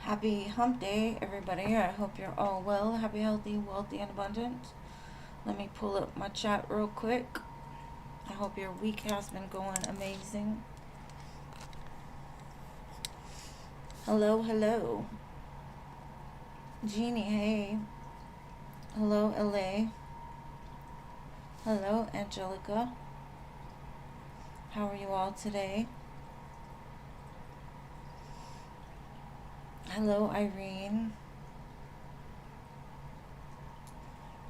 Happy hump day, everybody. I hope you're all well, happy, healthy, wealthy, and abundant. Let me pull up my chat real quick. I hope your week has been going amazing. Hello, hello. Jeannie, hey. Hello, LA. Hello, Angelica. How are you all today? Hello, Irene.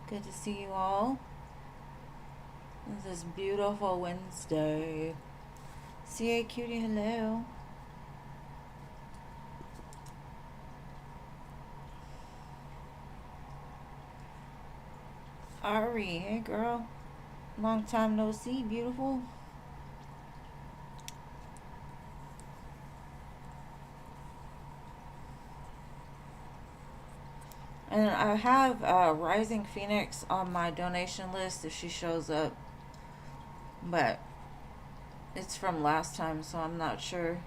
Good to see you all. This is beautiful Wednesday. CA Cutie, hello. Ari, hey girl. Long time no see, beautiful. And I have Rising Phoenix on my donation list if she shows up. But it's from last time, so I'm not sure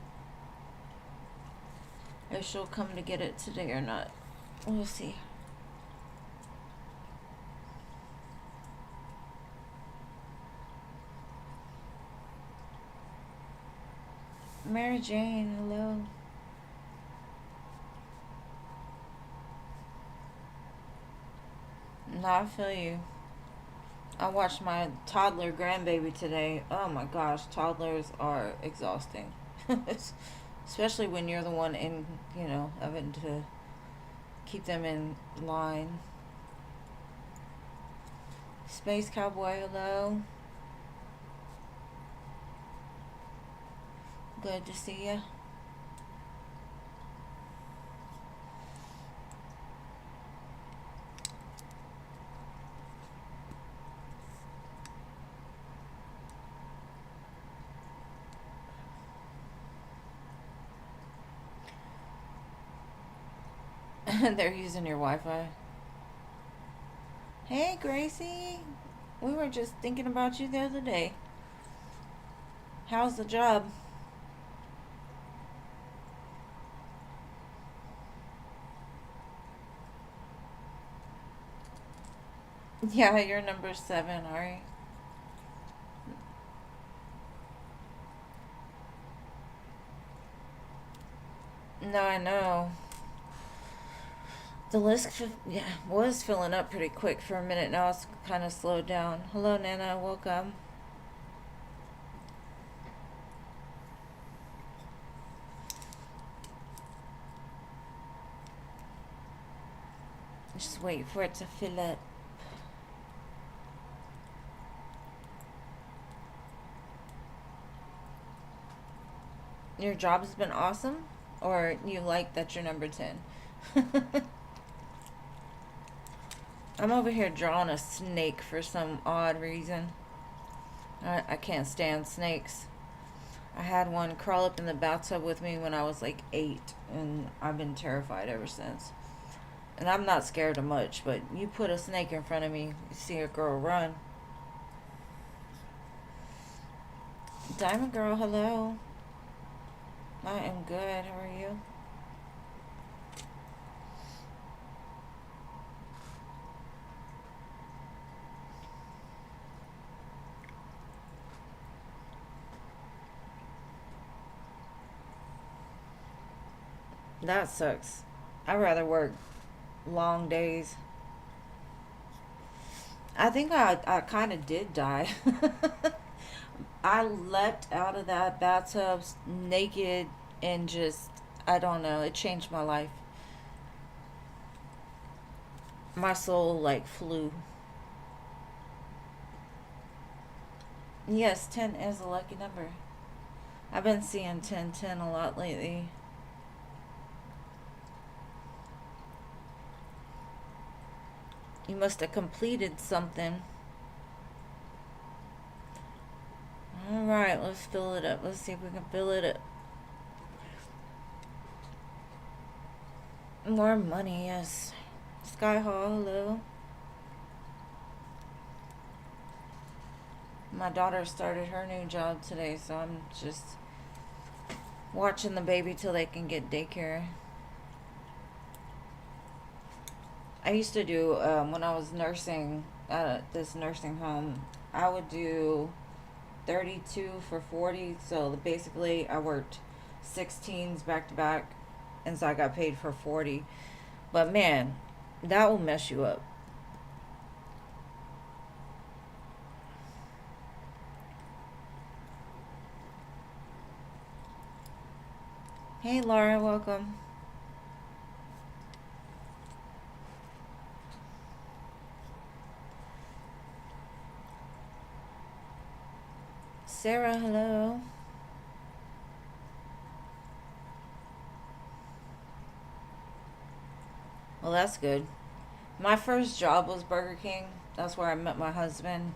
if she'll come to get it today or not. We'll see. Mary Jane, hello. No, I feel you. I watched my toddler grandbaby today. Oh my gosh, toddlers are exhausting. Especially when you're the one in, having to keep them in line. Space Cowboy, hello. Good to see ya. They're using your Wi-Fi. Hey, Gracie. We were just thinking about you the other day. How's the job? Yeah, you're number 7, Ari. No, I know. The list was filling up pretty quick for a minute. Now it's kind of slowed down. Hello, Nana. Welcome. Just wait for it to fill up. Your job has been awesome? Or you like that you're number 10? I'm over here drawing a snake for some odd reason. I can't stand snakes. I had one crawl up in the bathtub with me when I was like 8, and I've been terrified ever since. And I'm not scared of much, but you put a snake in front of me, you see a girl run. Diamond Girl, hello. I am good. How are you? That sucks. I'd rather work long days. I think I kind of did die. I leapt out of that bathtub naked and just, I don't know, it changed my life. My soul like flew. Yes, 10 is a lucky number. I've been seeing 1010 a lot lately. You must have completed something. Alright, let's fill it up. Let's see if we can fill it up. More money, yes. Sky Hall, hello. My daughter started her new job today, so I'm just watching the baby till they can get daycare. I used to do, when I was nursing at this nursing home, I would do 32 for 40. So basically, I worked 16s back to back, and so I got paid for 40. But man, that will mess you up. Hey, Laura, welcome. Sarah, hello. Well, that's good. My first job was Burger King. That's where I met my husband.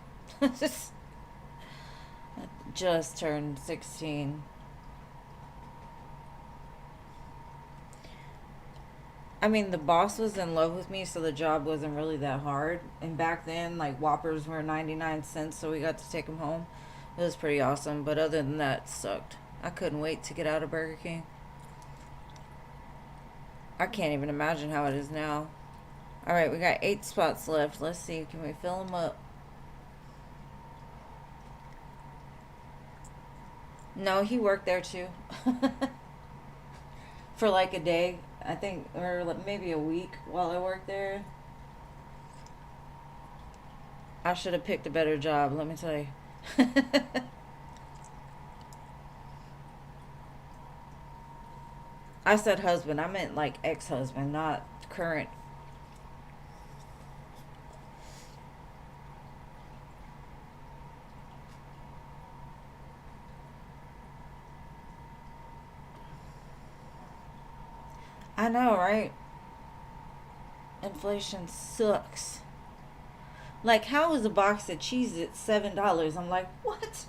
Just turned 16. I mean, the boss was in love with me, so the job wasn't really that hard. And back then, like, Whoppers were 99 cents, so we got to take them home. It was pretty awesome, but other than that, it sucked. I couldn't wait to get out of Burger King. I can't even imagine how it is now. Alright, we got 8 spots left. Let's see, can we fill them up? No, he worked there too. For like a day, I think, or maybe a week while I worked there. I should have picked a better job, let me tell you. I said husband, I meant like ex-husband, not current. I know, right? Inflation sucks. Like, how is a box of cheese at $7? I'm like, what?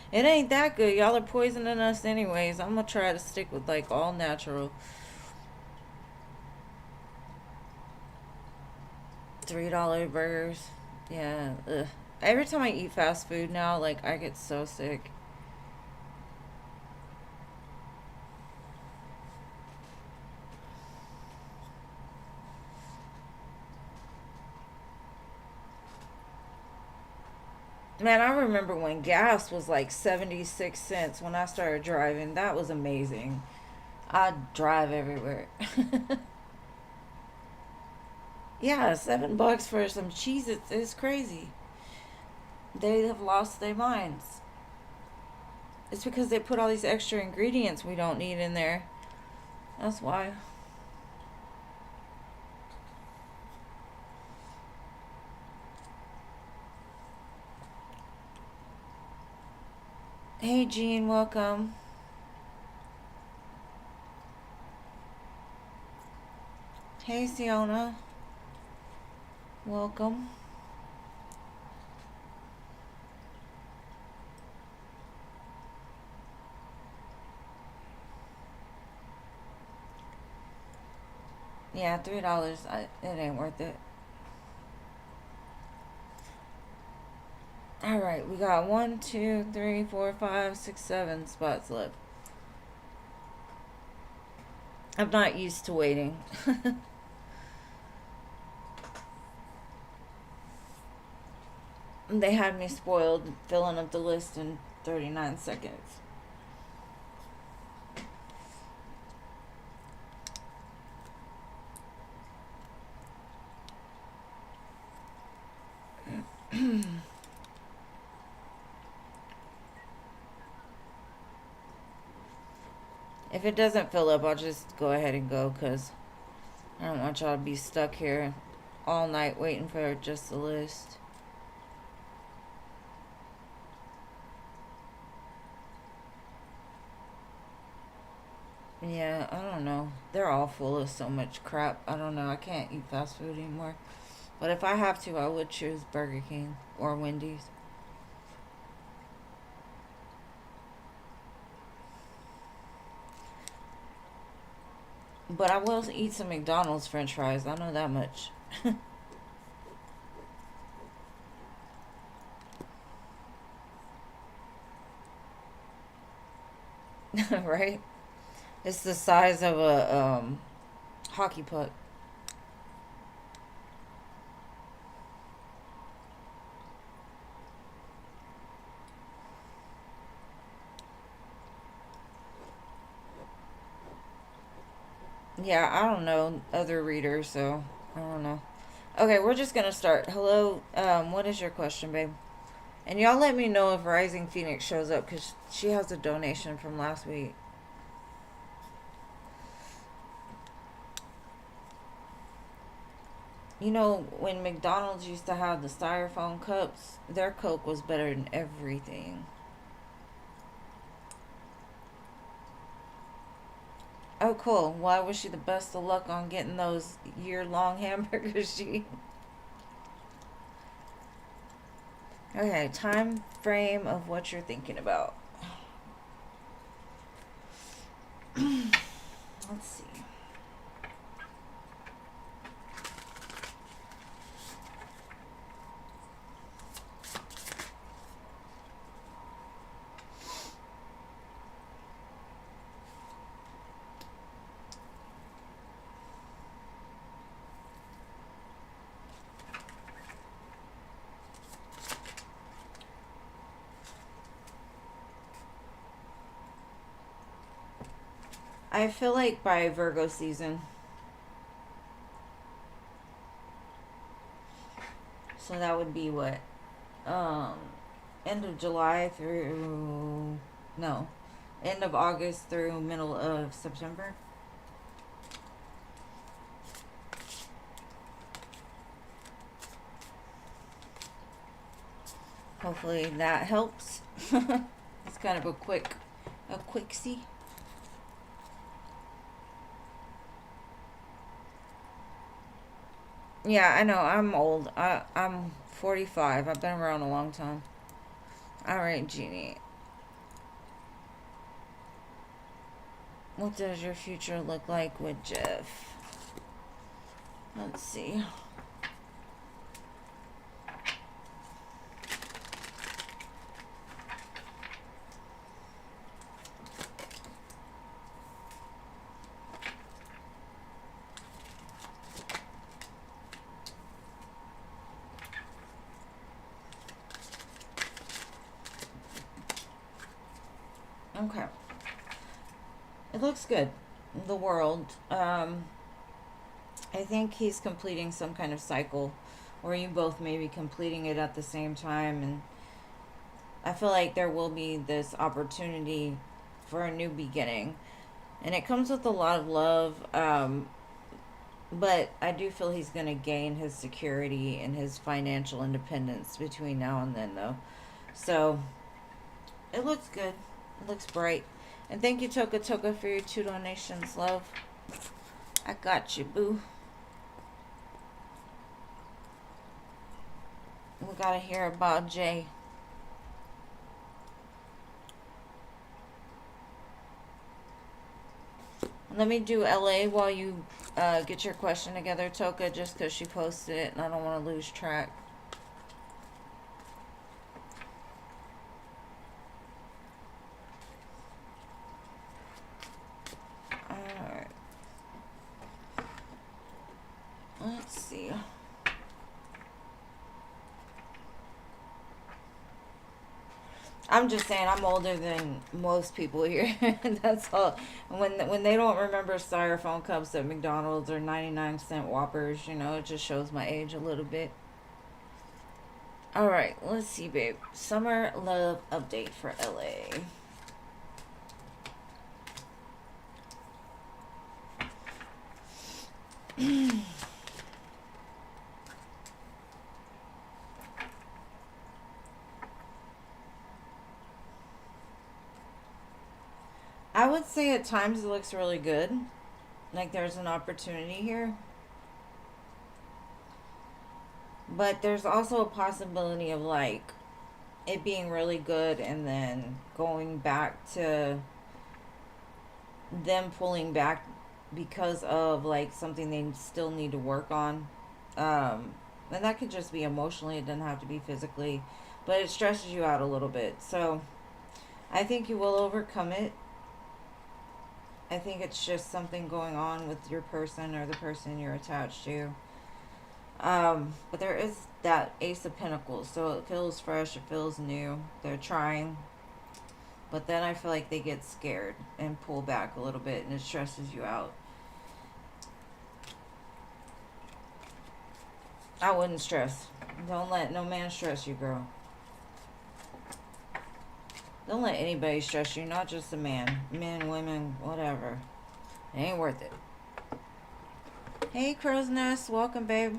It ain't that good. Y'all are poisoning us anyways. I'm gonna try to stick with like all natural. $3 burgers. Yeah. Ugh. Every time I eat fast food now, like, I get so sick. Man, I remember when gas was like 76 cents when I started driving. That was amazing. I'd drive everywhere. Yeah, $7 for some cheese is crazy. They have lost their minds. It's because they put all these extra ingredients we don't need in there. That's why. Hey, Jean, welcome. Hey, Siona, welcome. Yeah, $3. It ain't worth it. All right, we got 1, 2, 3, 4, 5, 6, 7 spots left. I'm not used to waiting. They had me spoiled filling up the list in 39 seconds. If it doesn't fill up, I'll just go ahead and go because I don't want y'all to be stuck here all night waiting for just the list. Yeah, I don't know. They're all full of so much crap. I don't know. I can't eat fast food anymore. But if I have to, I would choose Burger King or Wendy's. But I will eat some McDonald's French fries. I know that much. Right? It's the size of a hockey puck. Yeah, I don't know other readers, so I don't know. Okay, we're just gonna start. Hello, what is your question, babe? And y'all let me know if Rising Phoenix shows up because she has a donation from last week. You know, when McDonald's used to have the styrofoam cups, their Coke was better than everything. Oh, cool. Well, I wish you the best of luck on getting those year-long hamburgers she... Okay, time frame of what you're thinking about. Let's see. I feel like by Virgo season. So that would be what? Um, End of July through... No. End of August through middle of September. Hopefully that helps. It's kind of a quick see. Yeah, I know. I'm old. I'm 45. I've been around a long time. All right, Jeannie. What does your future look like with Jeff? Let's see. Okay. It looks good. The world. I think he's completing some kind of cycle, or you both may be completing it at the same time, and I feel like there will be this opportunity for a new beginning, and it comes with a lot of love. But I do feel he's going to gain his security and his financial independence between now and then, though. So it looks good. It looks bright. And thank you, Toka Toka, for your 2 donations, love. I got you, boo. We gotta hear about Jay. Let me do LA while you get your question together, Toka, just because she posted it and I don't want to lose track. Alright. Let's see. I'm just saying I'm older than most people here. That's all. When they don't remember styrofoam cups at McDonald's or 99-cent Whoppers, you know, it just shows my age a little bit. All right, let's see, babe. Summer love update for LA. I would say at times it looks really good. Like there's an opportunity here. But there's also a possibility of like it being really good and then going back to them pulling back because of like something they still need to work on. And that could just be emotionally, it doesn't have to be physically, but it stresses you out a little bit. So I think you will overcome it. I think it's just something going on with your person or the person you're attached to. But there is that Ace of Pentacles, so it feels fresh, it feels new. They're trying, but then I feel like they get scared and pull back a little bit, and it stresses you out. I wouldn't stress. Don't let no man stress you, girl. Don't let anybody stress you, not just a man. Men, women, whatever. It ain't worth it. Hey, Crow's Nest. Welcome, babe.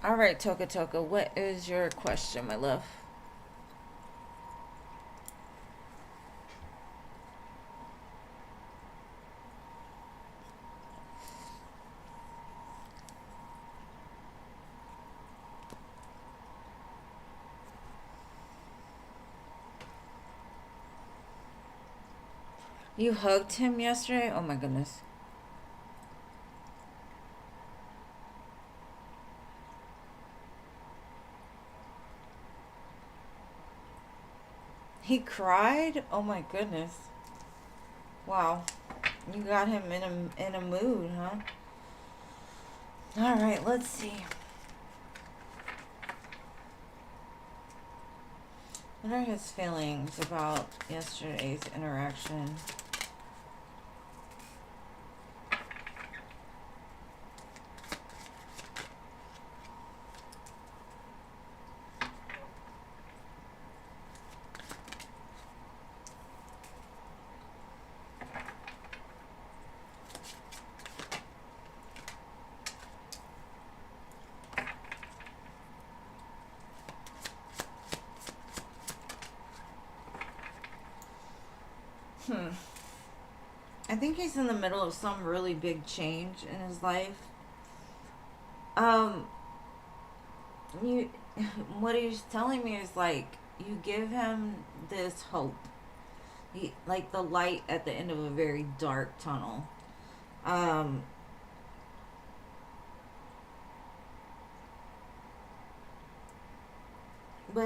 Alright, Toka Toka. What is your question, my love? You hugged him yesterday? Oh my goodness. He cried? Oh my goodness. Wow. You got him in a mood, huh? Alright, let's see. What are his feelings about yesterday's interaction? I think he's in the middle of some really big change in his life. You, what he's telling me is like, you give him this hope. He, like the light at the end of a very dark tunnel. But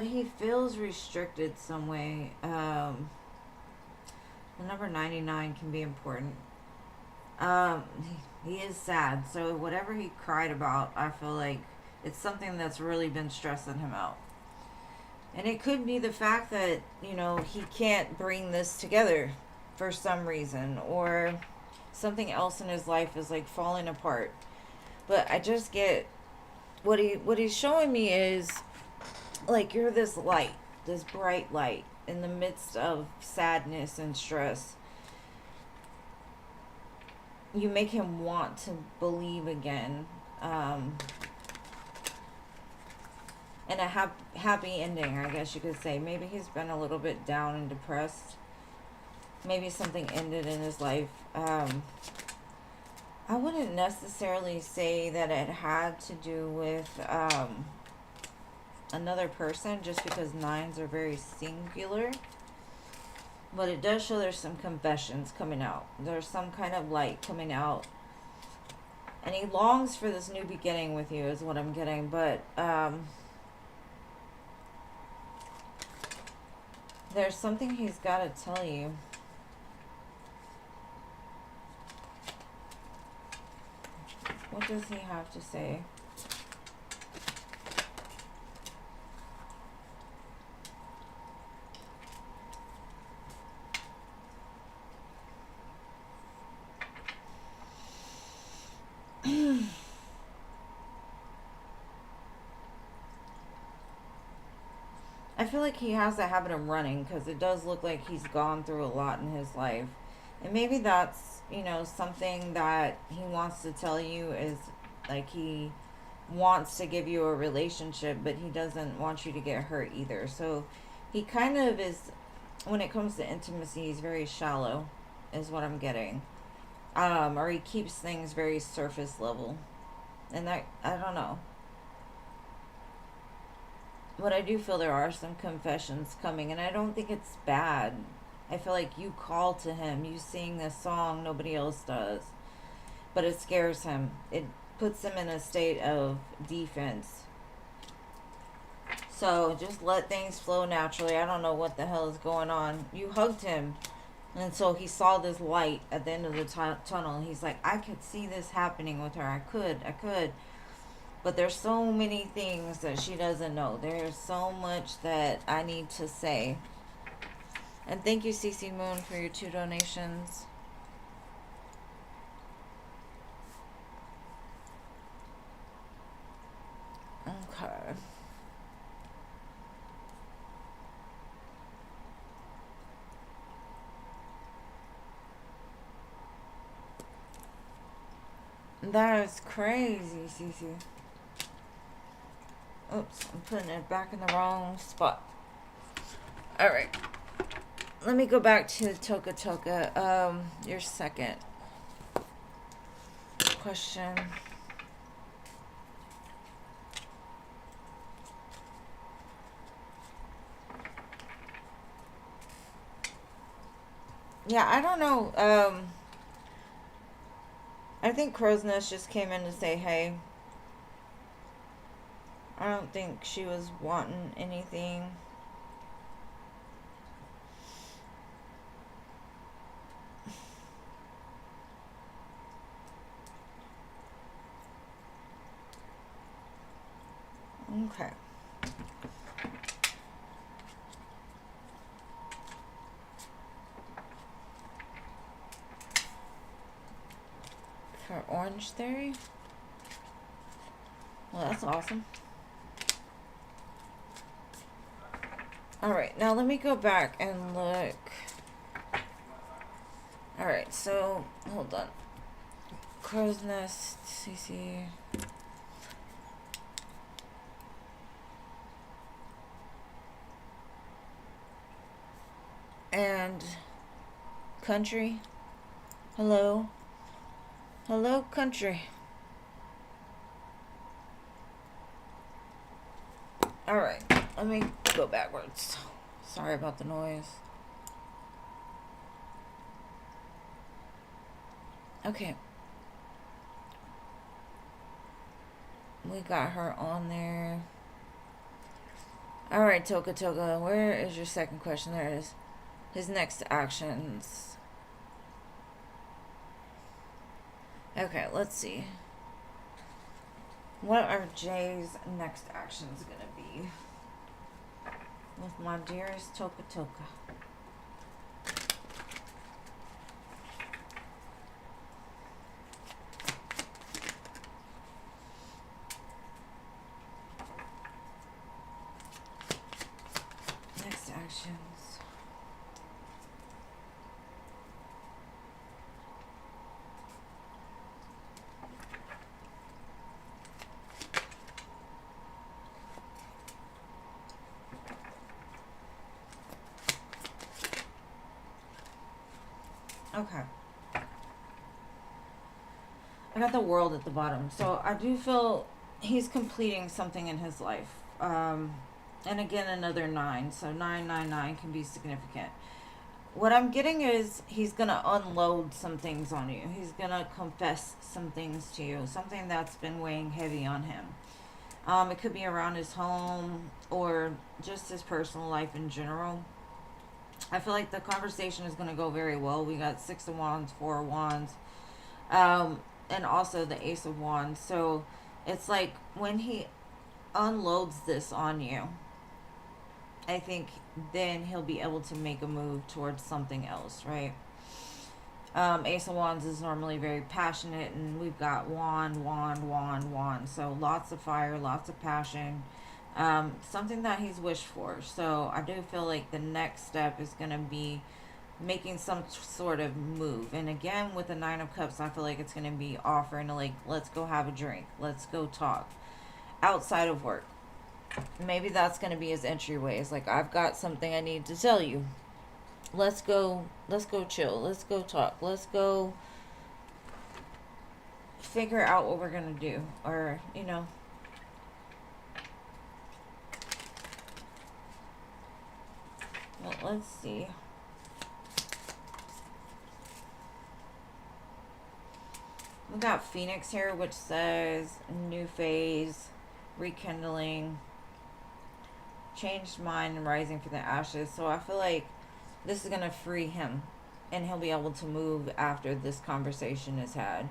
he feels restricted some way. The number 99 can be important. He is sad. So whatever he cried about, I feel like it's something that's really been stressing him out. And it could be the fact that, you know, he can't bring this together for some reason, or something else in his life is like falling apart. But I just get what he's showing me is like, you're this light, this bright light in the midst of sadness and stress. You make him want to believe again. And a happy ending, I guess you could say. Maybe he's been a little bit down and depressed. Maybe something ended in his life. I wouldn't necessarily say that it had to do with another person, just because nines are very singular. But it does show there's some confessions coming out. There's some kind of light coming out. And he longs for this new beginning with you is what I'm getting. But there's something he's got to tell you. What does he have to say? I feel like he has a habit of running, because it does look like he's gone through a lot in his life. And maybe that's, you know, something that he wants to tell you is like, he wants to give you a relationship, but he doesn't want you to get hurt either. So he kind of is, when it comes to intimacy, he's very shallow, is what I'm getting. Or he keeps things very surface level. And that, I don't know. But I do feel there are some confessions coming, and I don't think it's bad. I feel like you call to him, you sing this song, nobody else does. But it scares him. It puts him in a state of defense. So just let things flow naturally. I don't know what the hell is going on. You hugged him, and so he saw this light at the end of the tunnel. He's like, I could see this happening with her. I could. But there's so many things that she doesn't know. There's so much that I need to say. And thank you, CC Moon, for your 2 donations. Okay. That is crazy, Cece. Oops, I'm putting it back in the wrong spot. Alright. Let me go back to Toka Toka. Your second question. Yeah, I don't know. I think Crow's Nest just came in to say hey. I don't think she was wanting anything. Okay. For Orange Theory? Well, that's awesome. Alright, now let me go back and look. Alright, so, hold on. Crow's Nest, CC. And country. Hello. Hello, country. Alright, let me go backwards. Sorry about the noise. Okay. We got her on there. Alright, Toka Toka, where is your second question? There it is. His next actions. Okay, let's see. What are Jay's next actions gonna be? With my dearest Toka Toka. Next actions. Okay. I got the World at the bottom. So I do feel he's completing something in his life. And again, another 9. So 999 can be significant. What I'm getting is he's going to unload some things on you. He's going to confess some things to you. Something that's been weighing heavy on him. It could be around his home or just his personal life in general. I feel like the conversation is going to go very well. We got 6 of Wands, 4 of Wands, and also the Ace of Wands. So it's like when he unloads this on you, I think then he'll be able to make a move towards something else, right? Ace of Wands is normally very passionate, and we've got Wand, Wand, Wand, Wand. So lots of fire, lots of passion. Something that he's wished for. So I do feel like the next step is going to be making some sort of move. And again, with the 9 of Cups, I feel like it's going to be offering to, like, let's go have a drink. Let's go talk. Outside of work. Maybe that's going to be his entryway. It's like, I've got something I need to tell you. Let's go chill. Let's go talk. Let's go figure out what we're going to do. Or, you know. Well, let's see. We got Phoenix here, which says new phase, rekindling, changed mind, and rising from the ashes. So I feel like this is going to free him, and he'll be able to move after this conversation is had.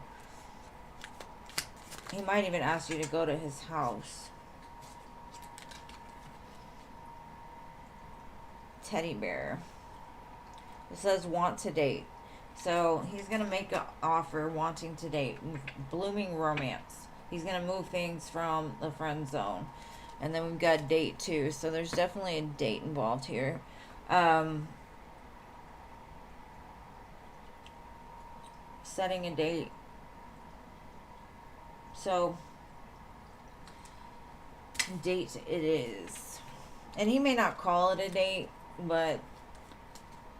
He might even ask you to go to his house. Teddy bear. It says want to date. So he's going to make an offer wanting to date. Blooming romance. He's going to move things from the friend zone. And then we've got date too. So there's definitely a date involved here. Setting a date. So, date it is. And he may not call it a date, but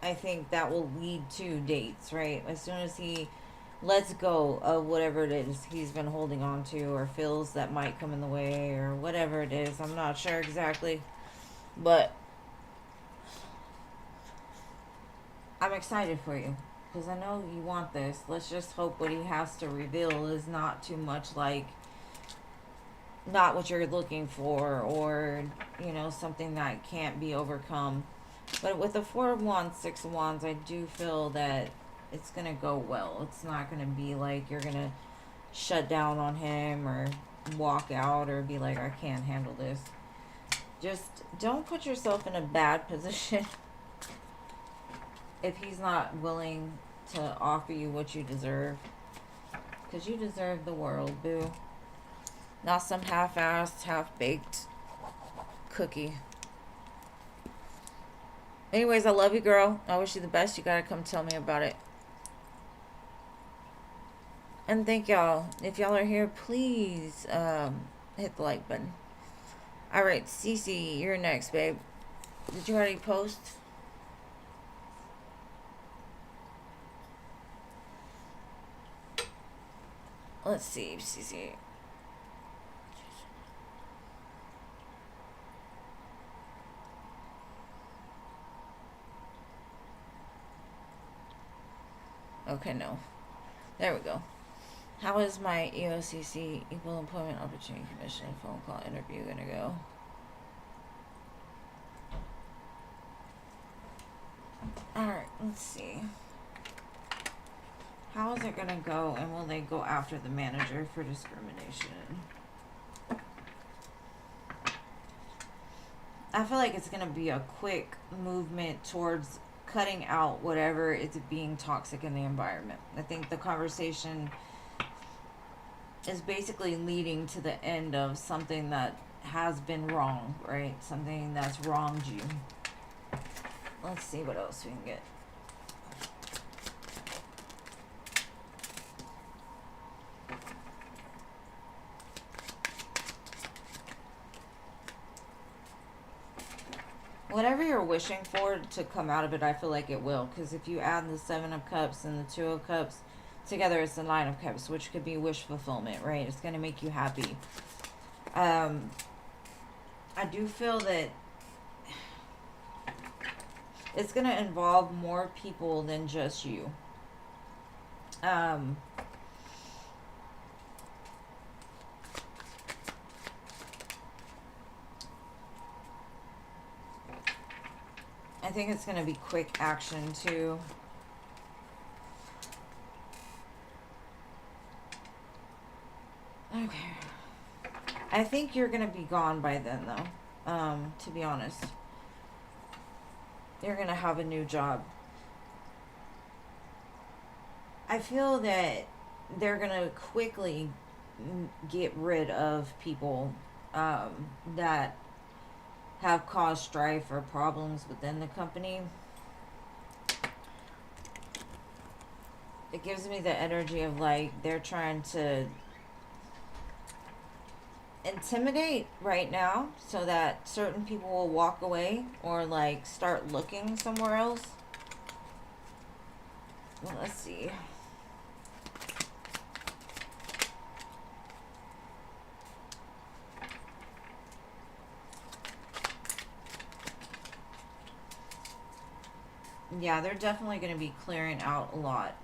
I think that will lead to dates, right? As soon as he lets go of whatever it is he's been holding on to or feels that might come in the way or whatever it is. I'm not sure exactly. But I'm excited for you because I know you want this. Let's just hope what he has to reveal is not too much like not what you're looking for, or something that can't be overcome. But with the 4 of Wands, 6 of Wands, I do feel that it's gonna go well. It's not gonna be like you're gonna shut down on him or walk out or be like, I can't handle this. Just don't put yourself in a bad position if he's not willing to offer you what you deserve, because you deserve the world, boo. Not some half-assed, half-baked cookie. Anyways, I love you, girl. I wish you the best. You gotta come tell me about it. And thank y'all. If y'all are here, please hit the like button. Alright, Cece, you're next, babe. Did you already post? Let's see, Cece. Okay, no. There we go. How is my EOCC, Equal Employment Opportunity Commission, phone call interview gonna go? Alright, let's see. How is it gonna go, and will they go after the manager for discrimination? I feel like it's gonna be a quick movement towards cutting out whatever is being toxic in the environment. I think the conversation is basically leading to the end of something that has been wrong, right? Something that's wronged you. Let's see what else we can get. Whatever you're wishing for to come out of it, I feel like it will. Because if you add the 7 of Cups and the 2 of Cups together, it's the 9 of Cups, which could be wish fulfillment, right? It's going to make you happy. I do feel that it's going to involve more people than just you. I think it's going to be quick action too. Okay. I think you're going to be gone by then though, to be honest. You're going to have a new job. I feel that they're going to quickly get rid of people that have caused strife or problems within the company. It gives me the energy of like they're trying to intimidate right now so that certain people will walk away or like start looking somewhere else. Well, let's see. Yeah, they're definitely going to be clearing out a lot.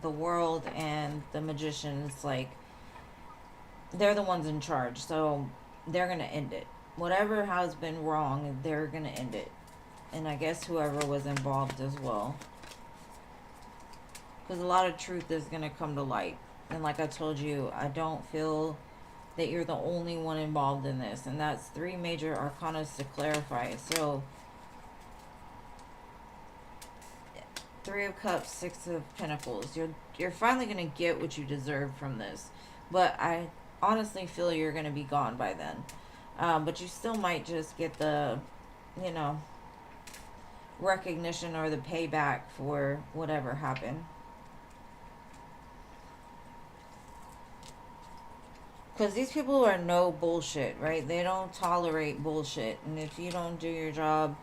The world and the magicians, like, they're the ones in charge, so they're going to end it. Whatever has been wrong, they're going to end it. And I guess whoever was involved as well. Because a lot of truth is going to come to light. And like I told you, I don't feel that you're the only one involved in this. And that's 3 major arcanas to clarify. So 3 of Cups, 6 of Pentacles. You're finally going to get what you deserve from this. But I honestly feel you're going to be gone by then. But you still might just get the, you know, recognition or the payback for whatever happened. Because these people are no bullshit, right? They don't tolerate bullshit. And if you don't do your job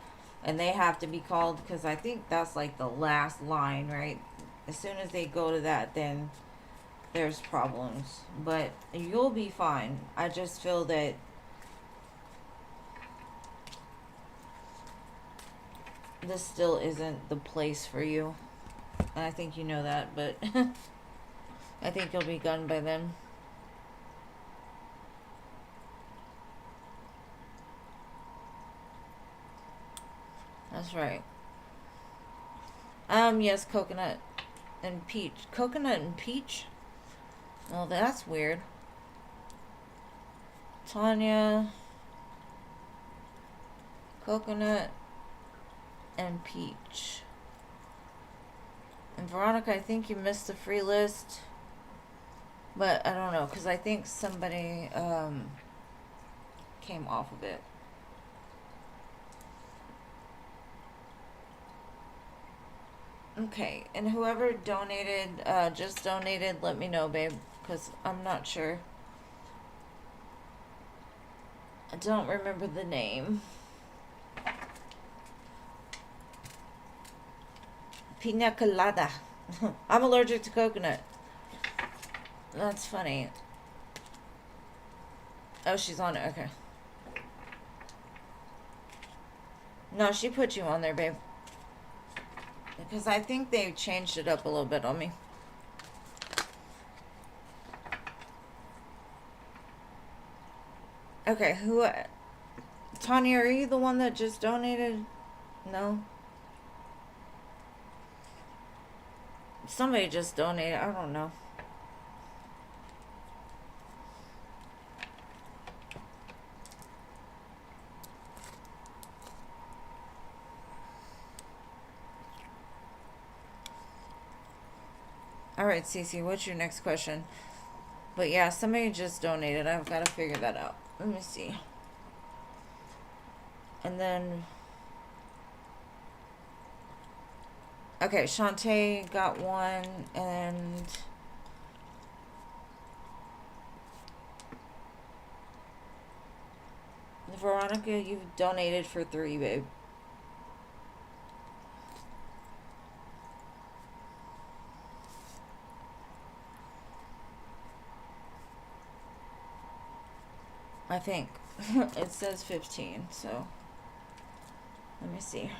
and they have to be called, because I think that's like the last line, right? As soon as they go to that, then there's problems. But you'll be fine. I just feel that this still isn't the place for you. And I think you know that, but I think you'll be gone by then. That's right. Yes, coconut and peach. Coconut and peach? Oh, that's weird. Tanya, coconut, and peach. And Veronica, I think you missed the free list. But I don't know, because I think somebody came off of it. Okay, and whoever donated, just donated, let me know, babe, because I'm not sure. I don't remember the name. Pina colada. I'm allergic to coconut. That's funny. Oh, she's on it. Okay. No, she put you on there, babe. Because I think they changed it up a little bit on me. Okay, who... Tanya, are you the one that just donated? No? Somebody just donated. I don't know. Alright, Cece, what's your next question? But yeah, somebody just donated. I've got to figure that out. Let me see. And then... Okay, Shantae got one, and... Veronica, you've donated for 3, babe. I think. It says 15, so... Let me see.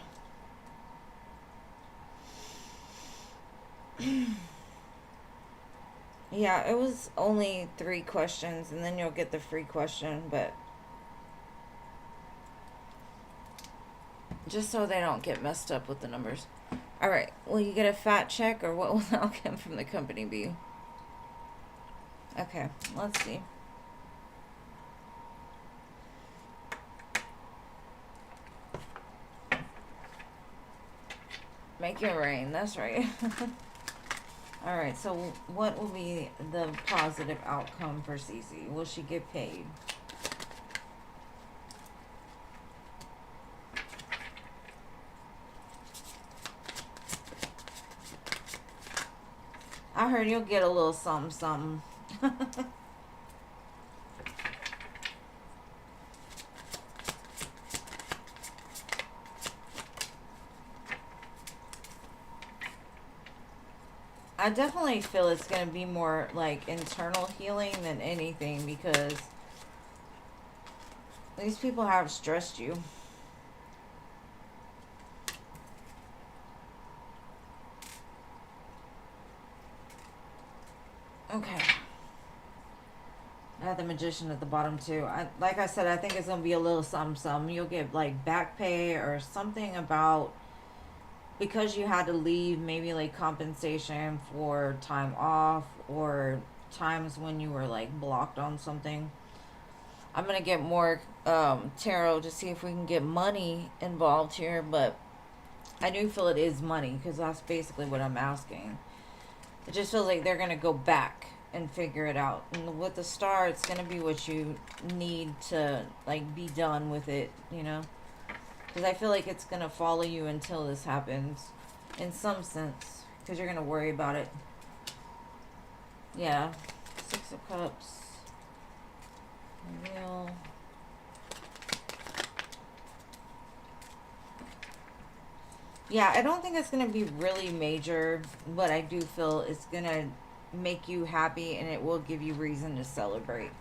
Yeah, it was only 3 questions, and then you'll get the free question, but... Just so they don't get messed up with the numbers. Alright, will you get a fat check, or what will the outcome from the company be? Okay, let's see. Make it rain, that's right. Alright, so what will be the positive outcome for Cece? Will she get paid? I heard you'll get a little something, something. I definitely feel it's going to be more like internal healing than anything, because these people have stressed you. Okay. I have the Magician at the bottom too. Like I said, I think it's going to be a little something. You'll get like back pay or something about... Because you had to leave, maybe like compensation for time off or times when you were like blocked on something. I'm going to get more tarot to see if we can get money involved here, but I do feel it is money, because that's basically what I'm asking. It just feels like they're going to go back and figure it out. And with the star, it's going to be what you need to, like, be done with it, you know? Because I feel like it's going to follow you until this happens, in some sense, because you're going to worry about it. Yeah. Six of Cups. Real. Yeah, I don't think it's going to be really major, but I do feel it's going to make you happy and it will give you reason to celebrate.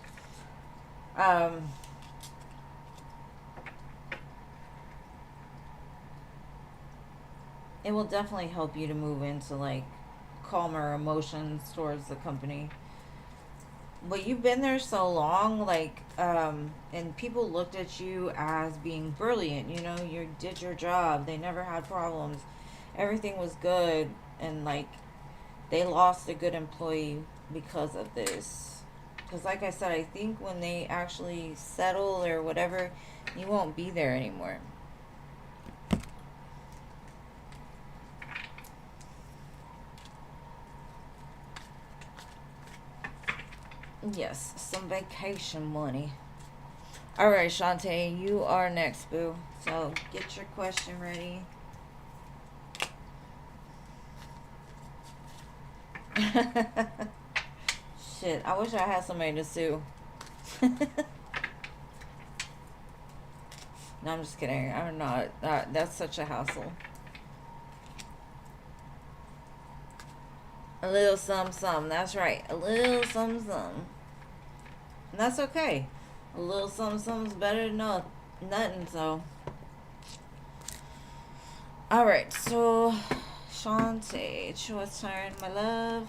It will definitely help you to move into, like, calmer emotions towards the company. But you've been there so long, like, and people looked at you as being brilliant, you know, you did your job, they never had problems, everything was good, and, like, they lost a good employee because of this. Because, like I said, I think when they actually settle or whatever, you won't be there anymore. Yes, some vacation money. All right, Shantae, you are next, boo. So get your question ready. Shit, I wish I had somebody to sue. No, I'm just kidding. I'm not. That's such a hassle. A little some. That's right. A little some. And that's okay. A little something's better than nothing, so. Alright, so Shantae, it's your turn, my love.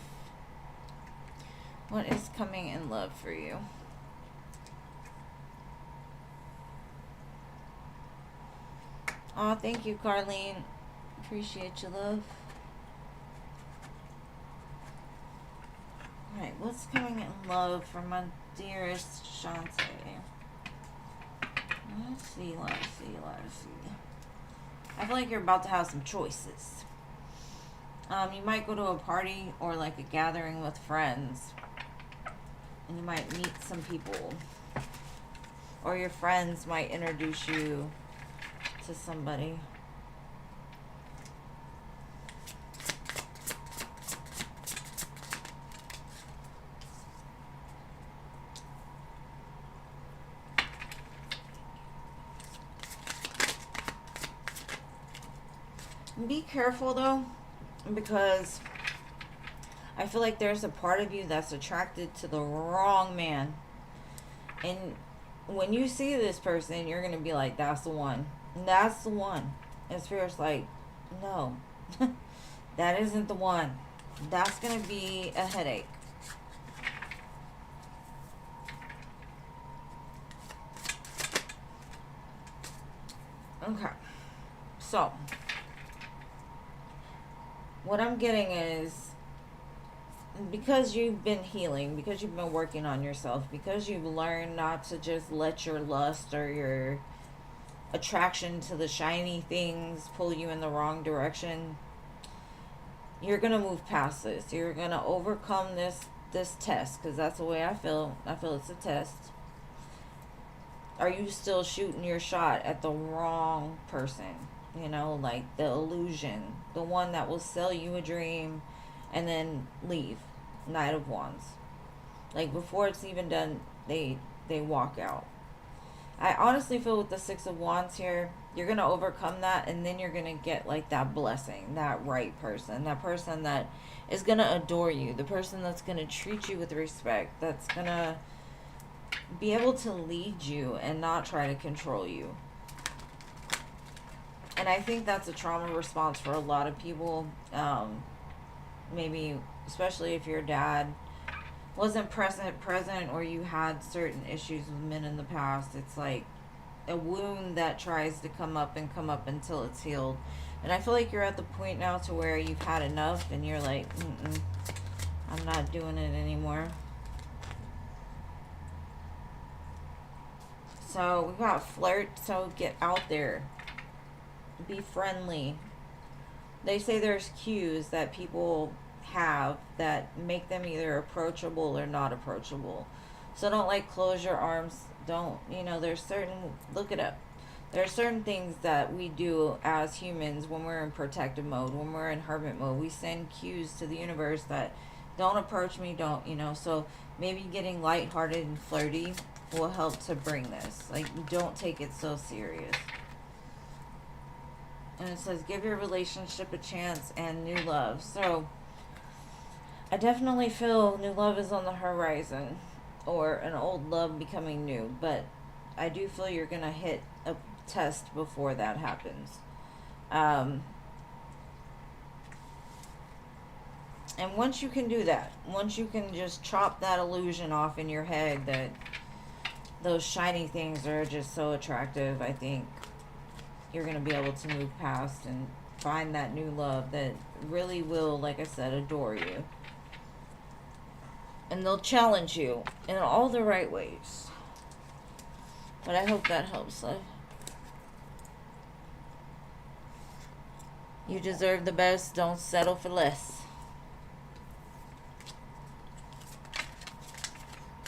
What is coming in love for you? Oh, thank you, Carlene. Appreciate you, love. Alright, what's coming in love for my dearest Shantae? Let's see. I feel like you're about to have some choices. You might go to a party or, like, a gathering with friends. And you might meet some people. Or your friends might introduce you to somebody. Be careful, though, because I feel like there's a part of you that's attracted to the wrong man. And when you see this person, you're going to be like, that's the one. That's the one. And Spirit's like, no, that isn't the one. That's going to be a headache. Okay. So, what I'm getting is, because you've been healing, because you've been working on yourself, because you've learned not to just let your lust or your attraction to the shiny things pull you in the wrong direction, you're going to move past this. You're going to overcome this test, because that's the way I feel. I feel it's a test. Are you still shooting your shot at the wrong person? You know, like the illusion, the one that will sell you a dream and then leave. Knight of Wands. Like, before it's even done, they walk out. I honestly feel with the Six of Wands here, you're going to overcome that, and then you're going to get, like, that blessing, that right person, that person that is going to adore you, the person that's going to treat you with respect, that's going to be able to lead you and not try to control you. And I think that's a trauma response for a lot of people. Maybe, especially if your dad wasn't present, or you had certain issues with men in the past. It's like a wound that tries to come up until it's healed. And I feel like you're at the point now to where you've had enough and you're like, I'm not doing it anymore. So we got flirt, so get out there. Be friendly. They say there's cues that people have that make them either approachable or not approachable. So don't like close your arms. Don't, there's certain, look it up. There are certain things that we do as humans when we're in protective mode, when we're in hermit mode. We send cues to the universe that don't approach me, don't, so maybe getting lighthearted and flirty will help to bring this. Like, don't take it so serious. And it says, give your relationship a chance and new love. So, I definitely feel new love is on the horizon, or an old love becoming new. But I do feel you're going to hit a test before that happens. And once you can do that, once you can just chop that illusion off in your head that those shiny things are just so attractive, I think you're going to be able to move past and find that new love that really will, like I said, adore you. And they'll challenge you in all the right ways. But I hope that helps, love. You deserve the best. Don't settle for less.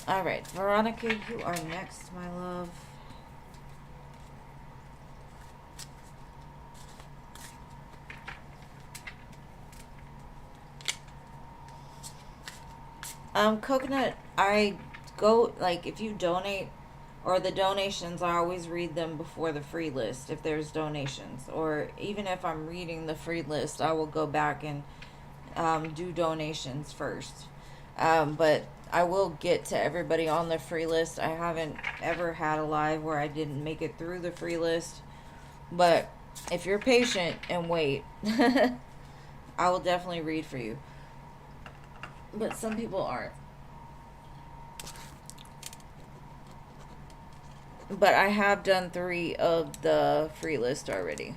All right, Veronica, you are next, my love. Coconut, I go, like, if you donate, or the donations, I always read them before the free list if there's donations. Or even if I'm reading the free list, I will go back and do donations first. But I will get to everybody on the free list. I haven't ever had a live where I didn't make it through the free list. But if you're patient and wait, I will definitely read for you. But some people aren't. But I have done 3 of the free list already.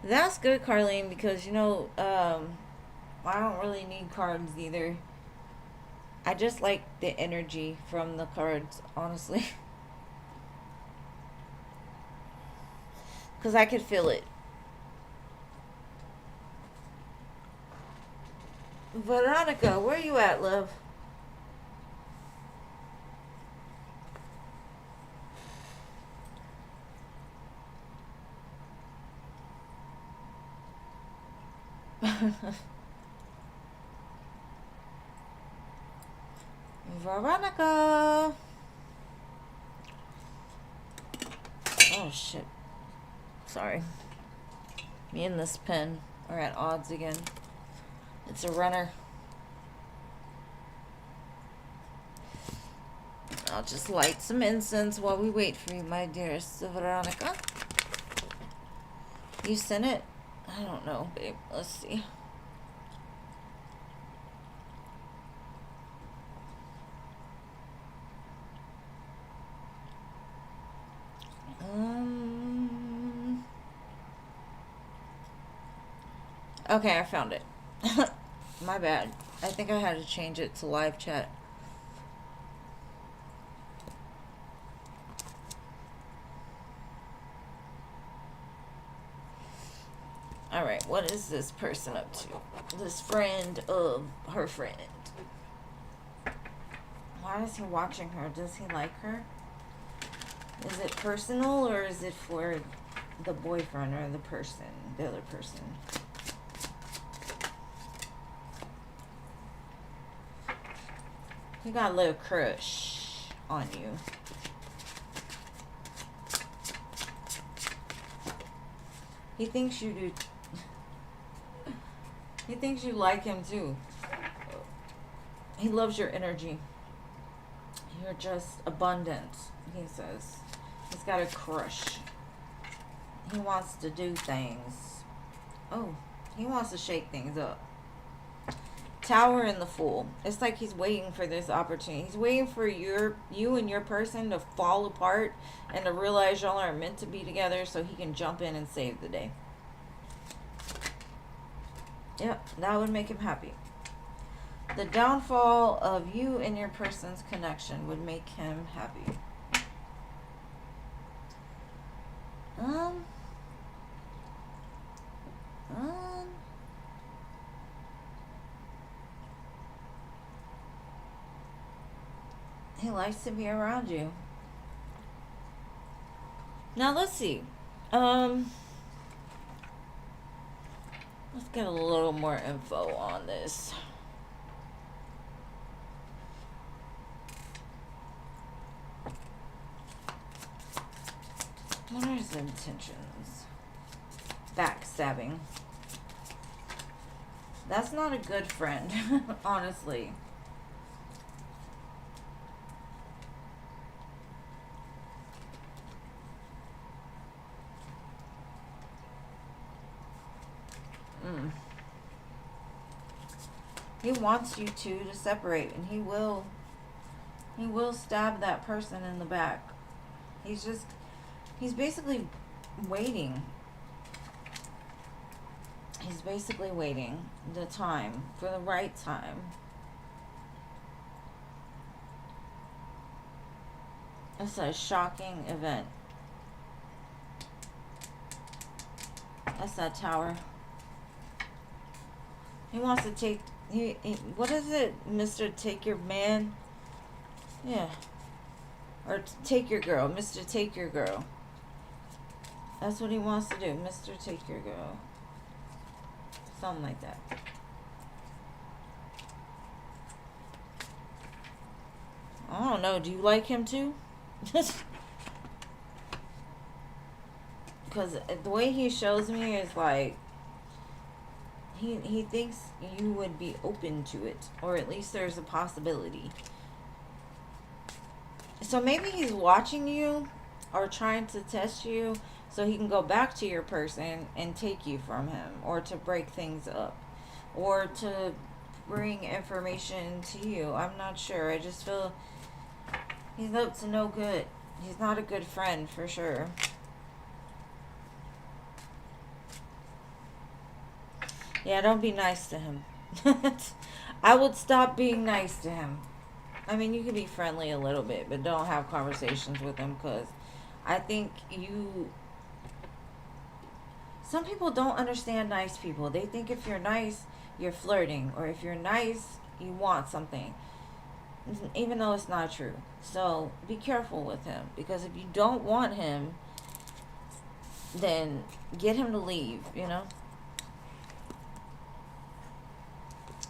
That's good, Carlene, because, I don't really need cards either. I just like the energy from the cards, honestly. Because I could feel it. Veronica, where you at, love? Veronica. Oh, shit. Sorry. Me and this pen are at odds again. It's a runner. I'll just light some incense while we wait for you, my dearest Veronica. You sent it? I don't know, babe. Let's see. Okay, I found it. My bad. I think I had to change it to live chat. Alright, what is this person up to? This friend of her friend. Why is he watching her? Does he like her? Is it personal, or is it for the boyfriend or the person, the other person? He got a little crush on you. He thinks you do. He thinks you like him too. He loves your energy. You're just abundant, he says. He's got a crush. He wants to do things. Oh, he wants to shake things up. Tower and the Fool. It's like he's waiting for this opportunity. He's waiting for you and your person to fall apart and to realize y'all are meant to be together so he can jump in and save the day. Yep, that would make him happy. The downfall of you and your person's connection would make him happy. Um, he likes to be around you. Now let's see. Let's get a little more info on this. What are his intentions? Backstabbing. That's not a good friend, honestly. He wants you two to separate, and he will stab that person in the back. He's basically waiting. He's basically waiting the time, for the right time. It's a shocking event. That's that tower. He wants to take, what is it? Mr. Take Your Man? Yeah. Or take your girl. Mr. Take Your Girl. That's what he wants to do. Mr. Take Your Girl. Something like that. I don't know. Do you like him too? Because the way he shows me is like, he thinks you would be open to it. Or at least there's a possibility. So maybe he's watching you or trying to test you so he can go back to your person and take you from him, or to break things up, or to bring information to you. I'm not sure. I just feel he's up to no good. He's not a good friend for sure. Yeah, don't be nice to him. I would stop being nice to him. I mean, you can be friendly a little bit, but don't have conversations with him, because I think some people don't understand nice people. They think if you're nice, you're flirting, or if you're nice, you want something, even though it's not true. So be careful with him, because if you don't want him, then get him to leave, you know?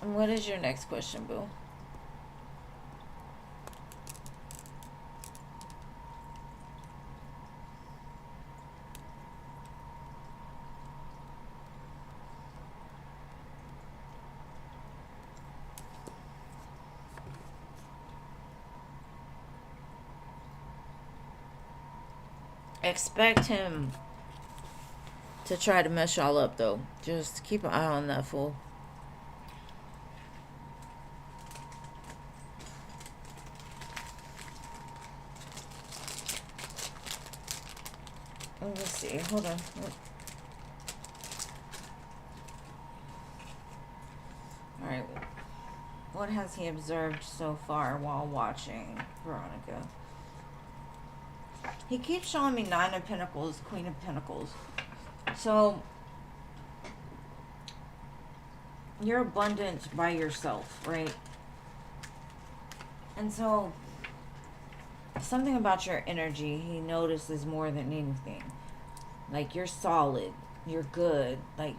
And what is your next question, boo? Expect him to try to mess y'all up, though. Just keep an eye on that fool. Let's see. Hold on. Alright. What has he observed so far while watching Veronica? He keeps showing me 9 of Pentacles, Queen of Pentacles. So, you're abundant by yourself, right? And so, something about your energy he notices more than anything. Like, you're solid. You're good. Like,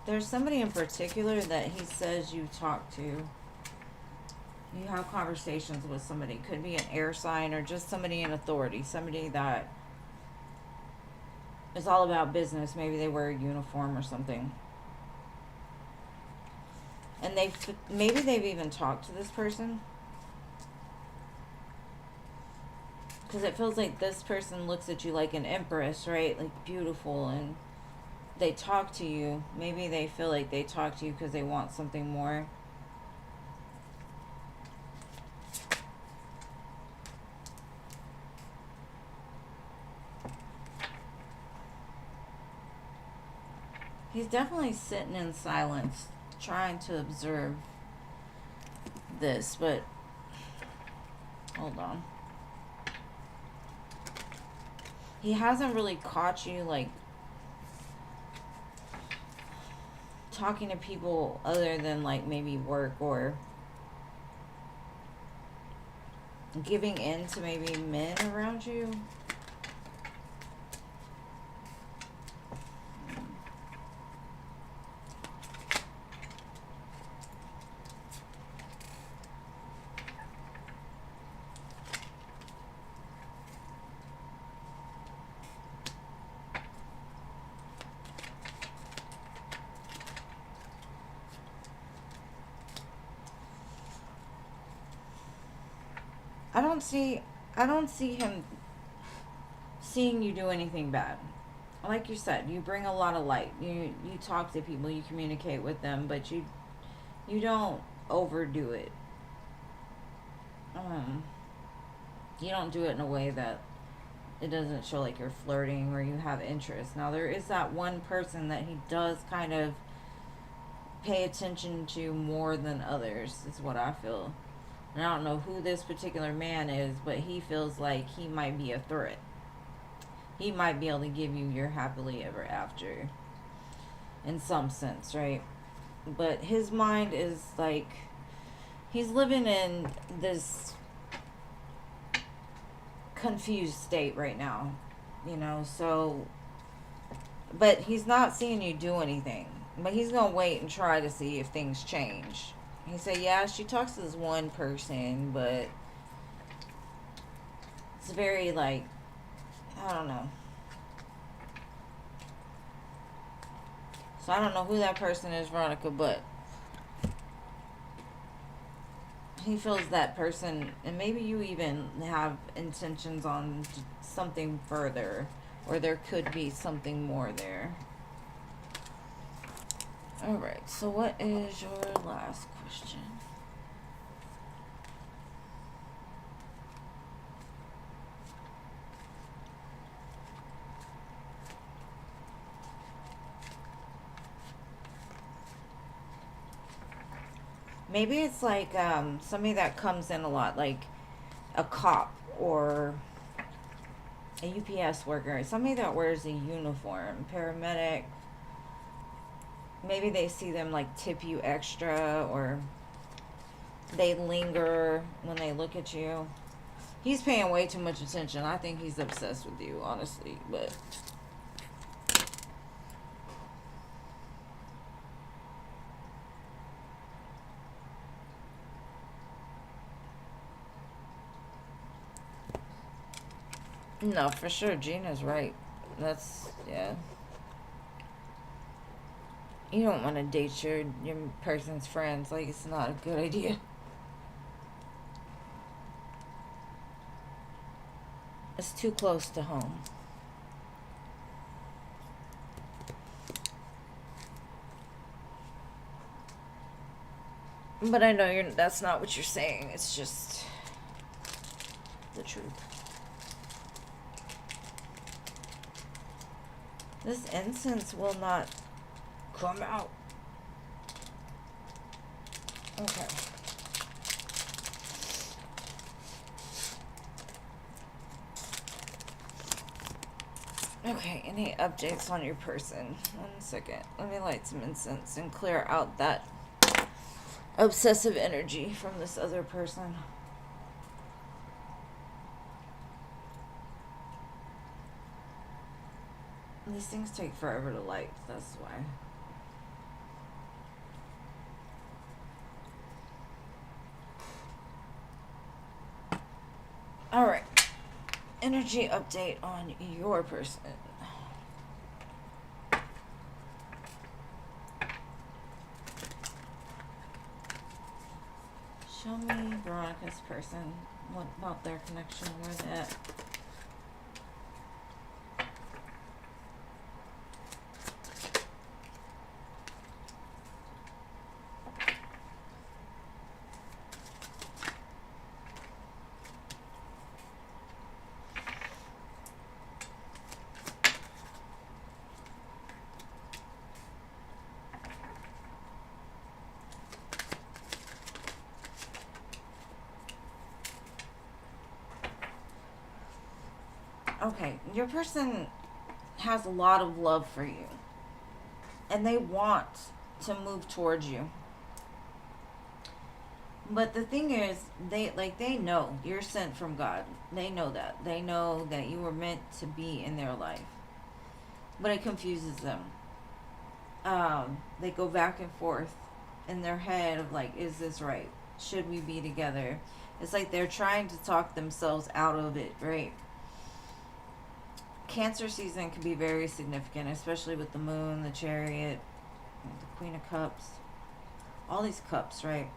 there's somebody in particular that he says you talk to. You have conversations with somebody. Could be an air sign or just somebody in authority. Somebody that is all about business. Maybe they wear a uniform or something. And maybe they've even talked to this person. Because it feels like this person looks at you like an empress, right? Like beautiful, and they talk to you. Maybe they feel like they talk to you because they want something more. He's definitely sitting in silence, trying to observe this, but hold on. He hasn't really caught you, like, talking to people other than, like, maybe work or giving in to maybe men around you. I don't see him seeing you do anything bad. Like you said, you bring a lot of light. You talk to people, you communicate with them, but you don't overdo it. You don't do it in a way that it doesn't show like you're flirting or you have interest. Now there is that one person that he does kind of pay attention to more than others, is what I feel. And I don't know who this particular man is, but he feels like he might be a threat. He might be able to give you your happily ever after, in some sense, right? But his mind is like, he's living in this confused state right now, you know, so, but he's not seeing you do anything, but he's gonna wait and try to see if things change. He said, yeah, she talks to this one person, but it's very, like, I don't know. So I don't know who that person is, Veronica, but he feels that person, and maybe you even have intentions on something further, or there could be something more there. Alright, so what is your last question? Maybe it's like somebody that comes in a lot, like a cop or a UPS worker, somebody that wears a uniform, paramedic. Maybe they see them like tip you extra, or they linger when they look at you. He's paying way too much attention. I think he's obsessed with you, honestly, but no, for sure, Gina's right. That's, yeah. You don't want to date your person's friends. Like, it's not a good idea. It's too close to home. But I know that's not what you're saying. It's just the truth. This incense will not come out. Okay. Okay, any updates on your person? 1 second. Let me light some incense and clear out that obsessive energy from this other person. These things take forever to light, that's why. Alright. Energy update on your person. Show me Veronica's person. What about their connection? Where they at? Okay, your person has a lot of love for you. And they want to move towards you. But the thing is, they know you're sent from God. They know that. They know that you were meant to be in their life. But it confuses them. They go back and forth in their head of like, is this right? Should we be together? It's like they're trying to talk themselves out of it, right? Cancer season can be very significant, especially with the moon, the chariot, the Queen of Cups, all these cups, right?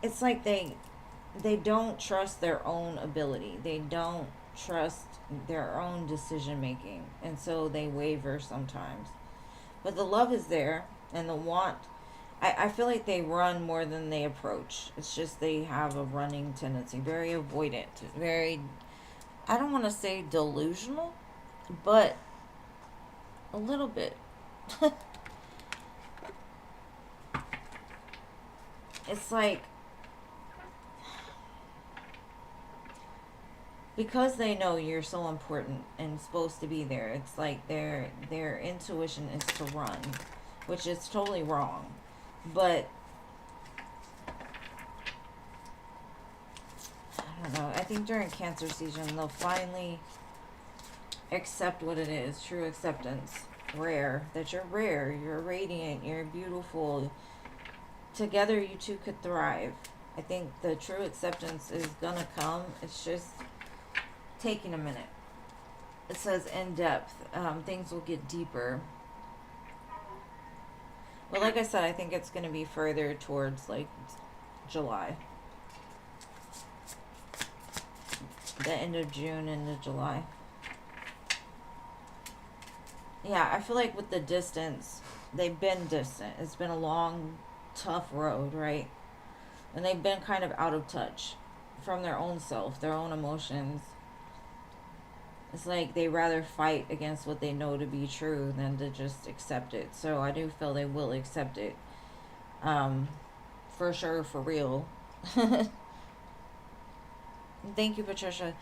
It's like they don't trust their own ability. They don't trust their own decision making, and so they waver sometimes. But the love is there, and the want. I feel like they run more than they approach. It's just they have a running tendency, very avoidant, very, I don't want to say delusional, but a little bit. It's like, because they know you're so important and supposed to be there, it's like their intuition is to run, which is totally wrong. But I don't know. I think during Cancer season, they'll finally accept what it is. True acceptance. Rare. That you're rare. You're radiant. You're beautiful. Together, you two could thrive. I think the true acceptance is gonna come. It's just taking a minute. It says in depth. Things will get deeper. But like I said, I think it's going to be further towards like July. The end of June into July. Yeah, I feel like with the distance, they've been distant. It's been a long, tough road, right? And they've been kind of out of touch from their own self, their own emotions. It's like they rather fight against what they know to be true than to just accept it. So I do feel they will accept it. For sure, for real. Thank you, Patricia.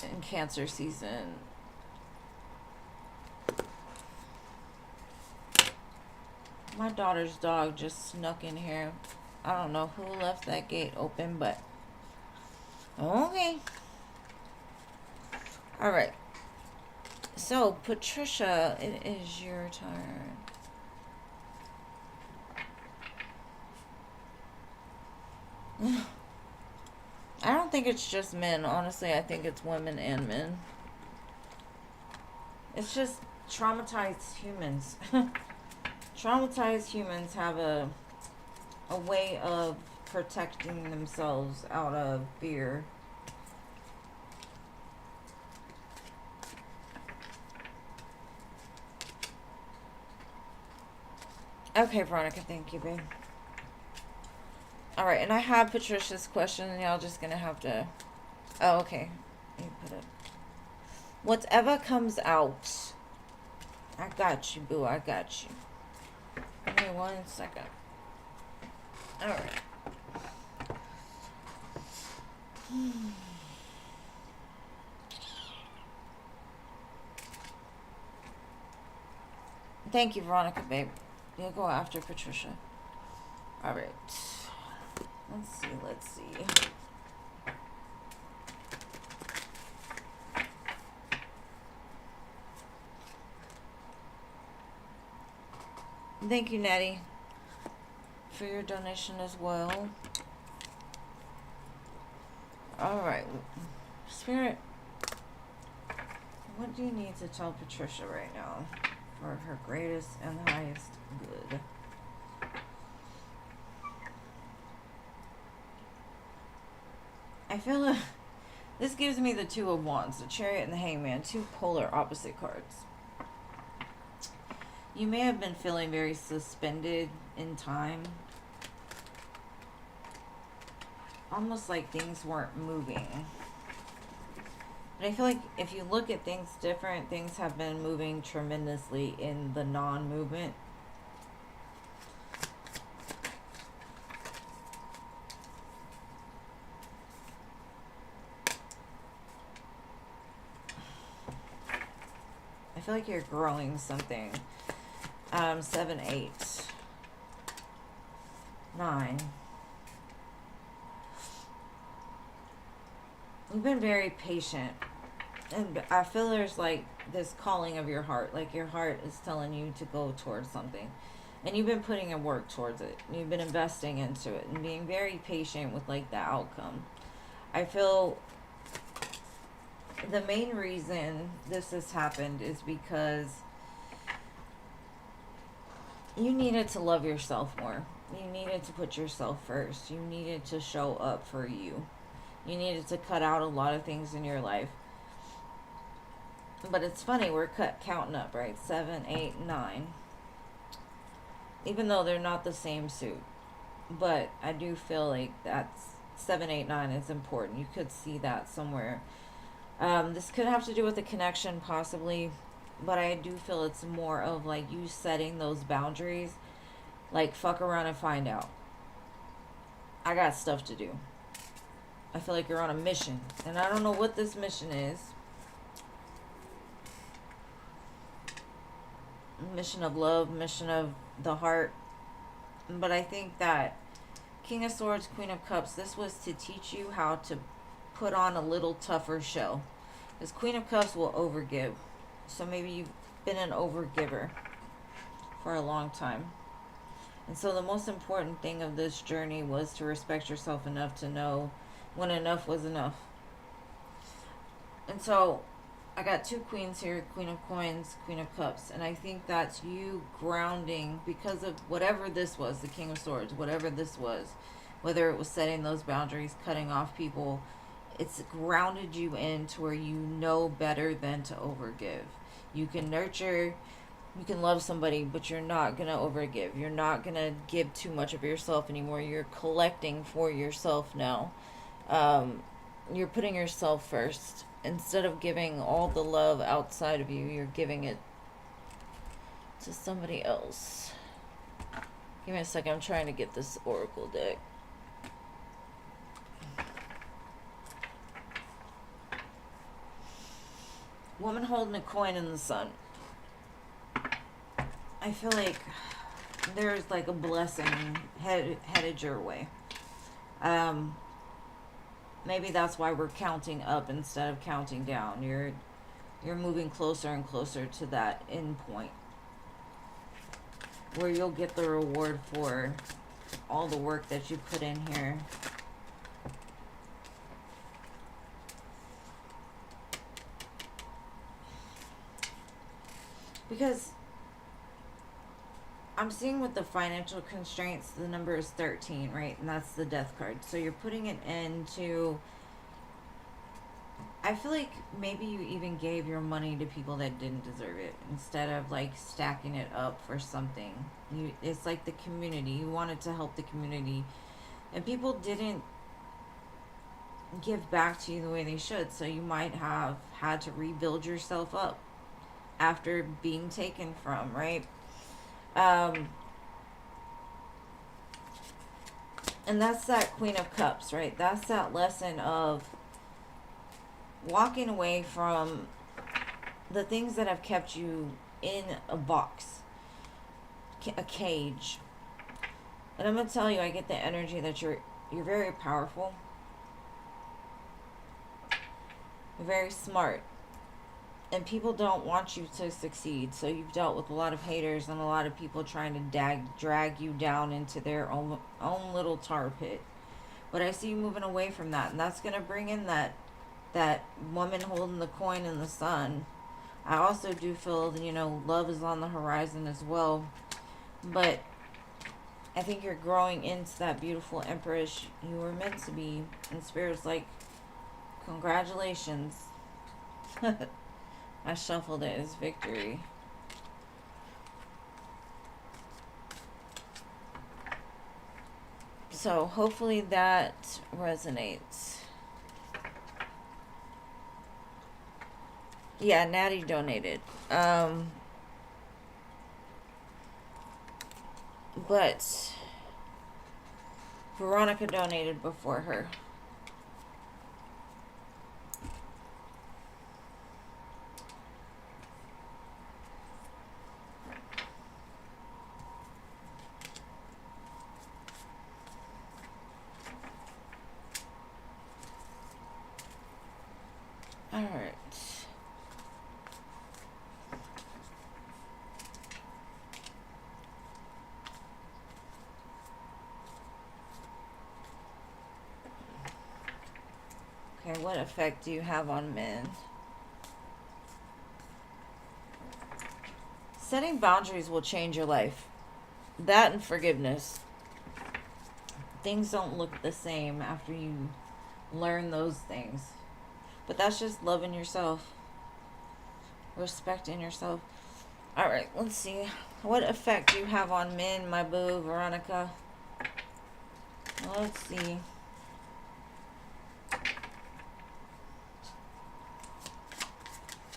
In Cancer season. My daughter's dog just snuck in here. I don't know who left that gate open, but okay. All right. So, Patricia, it is your turn. I don't think it's just men. Honestly, I think it's women and men. It's just traumatized humans. Traumatized humans have a way of protecting themselves out of fear. Okay, Veronica, thank you, babe. Alright, and I have Patricia's question, and y'all just gonna have to... Oh, okay. You put it. Whatever comes out. I got you, boo. I got you. Give me 1 second. Alright. Thank you, Veronica, babe. You'll go after Patricia. Alright. Let's see. Thank you, Natty, for your donation as well. Alright. Spirit, what do you need to tell Patricia right now for her greatest and highest good? I feel like this gives me the Two of Wands, the Chariot and the Hangman, two polar opposite cards. You may have been feeling very suspended in time. Almost like things weren't moving. But I feel like if you look at things different, things have been moving tremendously in the non-movement. I feel like you're growing something. 7, 8, 9. You've been very patient. And I feel there's like this calling of your heart. Like your heart is telling you to go towards something. And you've been putting in work towards it. You've been investing into it and being very patient with like the outcome. I feel the main reason this has happened is because you needed to love yourself more. You needed to put yourself first. You needed to show up for you. You needed to cut out a lot of things in your life. But it's funny, we're counting up, right? 7, 8, 9. Even though they're not the same suit. But I do feel like that's 7, 8, 9 is important. You could see that somewhere. This could have to do with a connection, possibly. But I do feel it's more of like you setting those boundaries. Like, fuck around and find out. I got stuff to do. I feel like you're on a mission. And I don't know what this mission is. Mission of love, mission of the heart. But I think that King of Swords, Queen of Cups, this was to teach you how to put on a little tougher shell. Because Queen of Cups will overgive. So maybe you've been an overgiver for a long time. And so the most important thing of this journey was to respect yourself enough to know when enough was enough. And so I got 2 queens here, Queen of Coins, Queen of Cups. And I think that's you grounding because of whatever this was, the King of Swords, whatever this was. Whether it was setting those boundaries, cutting off people, it's grounded you into where you know better than to overgive. You can nurture, you can love somebody, but you're not going to overgive. You're not going to give too much of yourself anymore. You're collecting for yourself now. You're putting yourself first. Instead of giving all the love outside of you, you're giving it to somebody else. Give me a second. I'm trying to get this oracle deck. Woman holding a coin in the sun. I feel like there's like a blessing headed your way. Maybe that's why we're counting up instead of counting down. You're moving closer and closer to that end point where you'll get the reward for all the work that you put in here. Because I'm seeing with the financial constraints, the number is 13, right? And that's the death card. So you're putting it into... I feel like maybe you even gave your money to people that didn't deserve it instead of like stacking it up for something. It's like the community. You wanted to help the community. And people didn't give back to you the way they should. So you might have had to rebuild yourself up after being taken from, right? And that's that Queen of Cups, right? That's that lesson of walking away from the things that have kept you in a box, a cage. And I'm going to tell you, I get the energy that you're very powerful. You're very smart. And people don't want you to succeed. So you've dealt with a lot of haters and a lot of people trying to drag you down into their own little tar pit. But I see you moving away from that. And that's going to bring in that woman holding the coin in the sun. I also do feel that, love is on the horizon as well. But I think you're growing into that beautiful Empress you were meant to be. And Spirit's like, congratulations. I shuffled it as victory. So hopefully that resonates. Yeah, Natty donated. But Veronica donated before her. Okay, what effect do you have on men? Setting boundaries will change your life. That and forgiveness. Things don't look the same after you learn those things. But that's just loving yourself. Respecting yourself. Alright, let's see. What effect do you have on men, my boo, Veronica? Let's see.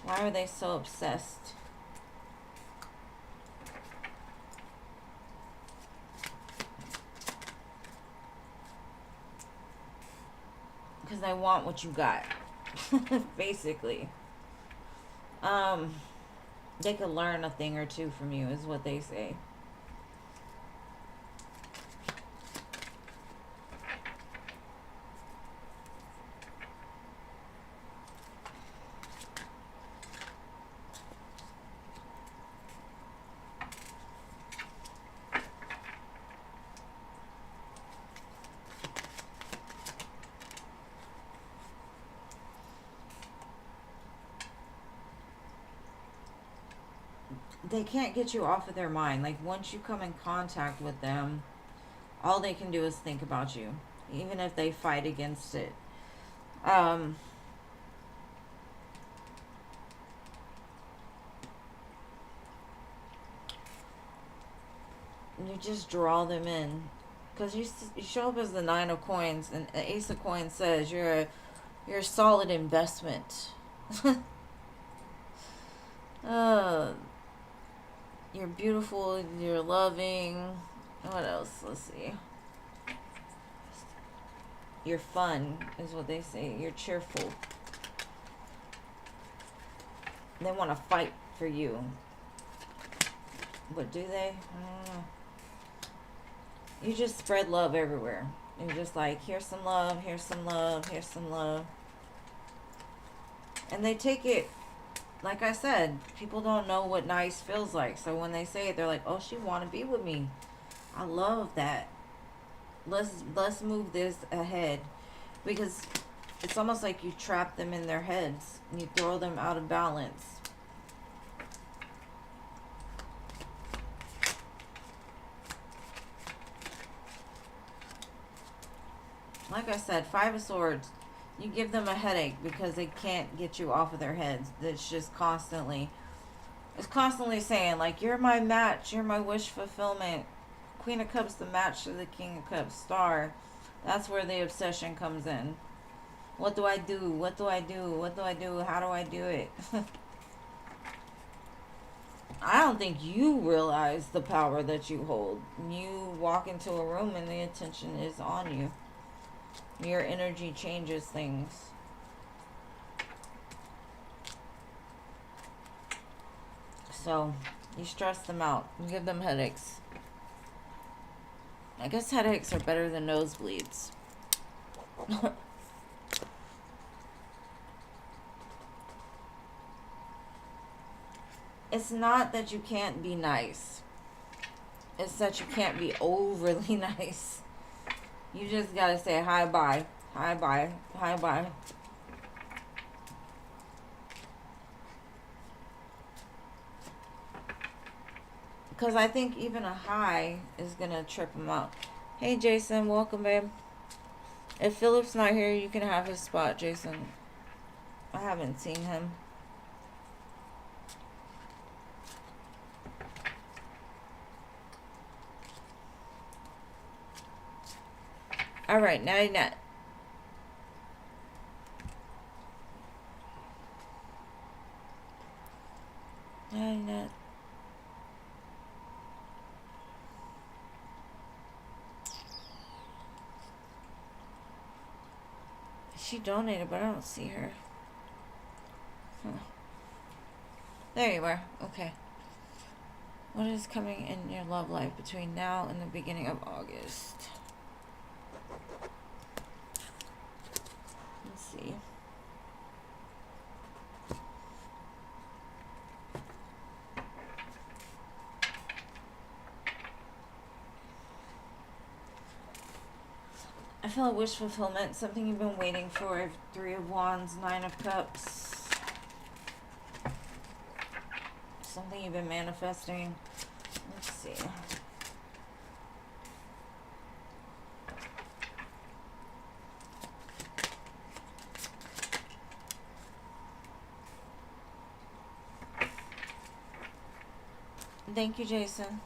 Why are they so obsessed? Because they want what you got. Basically. They could learn a thing or two from you, is what they say. They can't get you off of their mind. Like, once you come in contact with them, all they can do is think about you, even if they fight against it. You just draw them in, because you show up as the 9 of coins, and the Ace of coins says you're a solid investment. You're beautiful, you're loving. What else? Let's see. You're fun, is what they say. You're cheerful. They want to fight for you. But do they? I don't know. You just spread love everywhere. You're just like, here's some love, here's some love, here's some love. And they take it, like I said, people don't know what nice feels like. So when they say it, they're like, oh, she want to be with me. I love that. Let's move this ahead. Because it's almost like you trap them in their heads. And you throw them out of balance. Like I said, 5 of Swords. You give them a headache because they can't get you off of their heads. It's just constantly... It's constantly saying, like, you're my match. You're my wish fulfillment. Queen of Cups, the match to the King of Cups. Star. That's where the obsession comes in. What do I do? What do I do? What do I do? How do I do it? I don't think you realize the power that you hold. You walk into a room and the attention is on you. Your energy changes things. So, you stress them out. You give them headaches. I guess headaches are better than nosebleeds. It's not that you can't be nice. It's that you can't be overly nice. You just gotta say hi, bye. Hi, bye. Hi, bye. Because I think even a hi is gonna trip him up. Hey, Jason. Welcome, babe. If Philip's not here, you can have his spot, Jason. I haven't seen him. Alright, nighty night. Nighty night. She donated, but I don't see her. Huh. There you are. Okay. What is coming in your love life between now and the beginning of August? Let's see. I feel a wish fulfillment, something you've been waiting for. Three of Wands, Nine of Cups. Something you've been manifesting. Let's see. Thank you, Jason.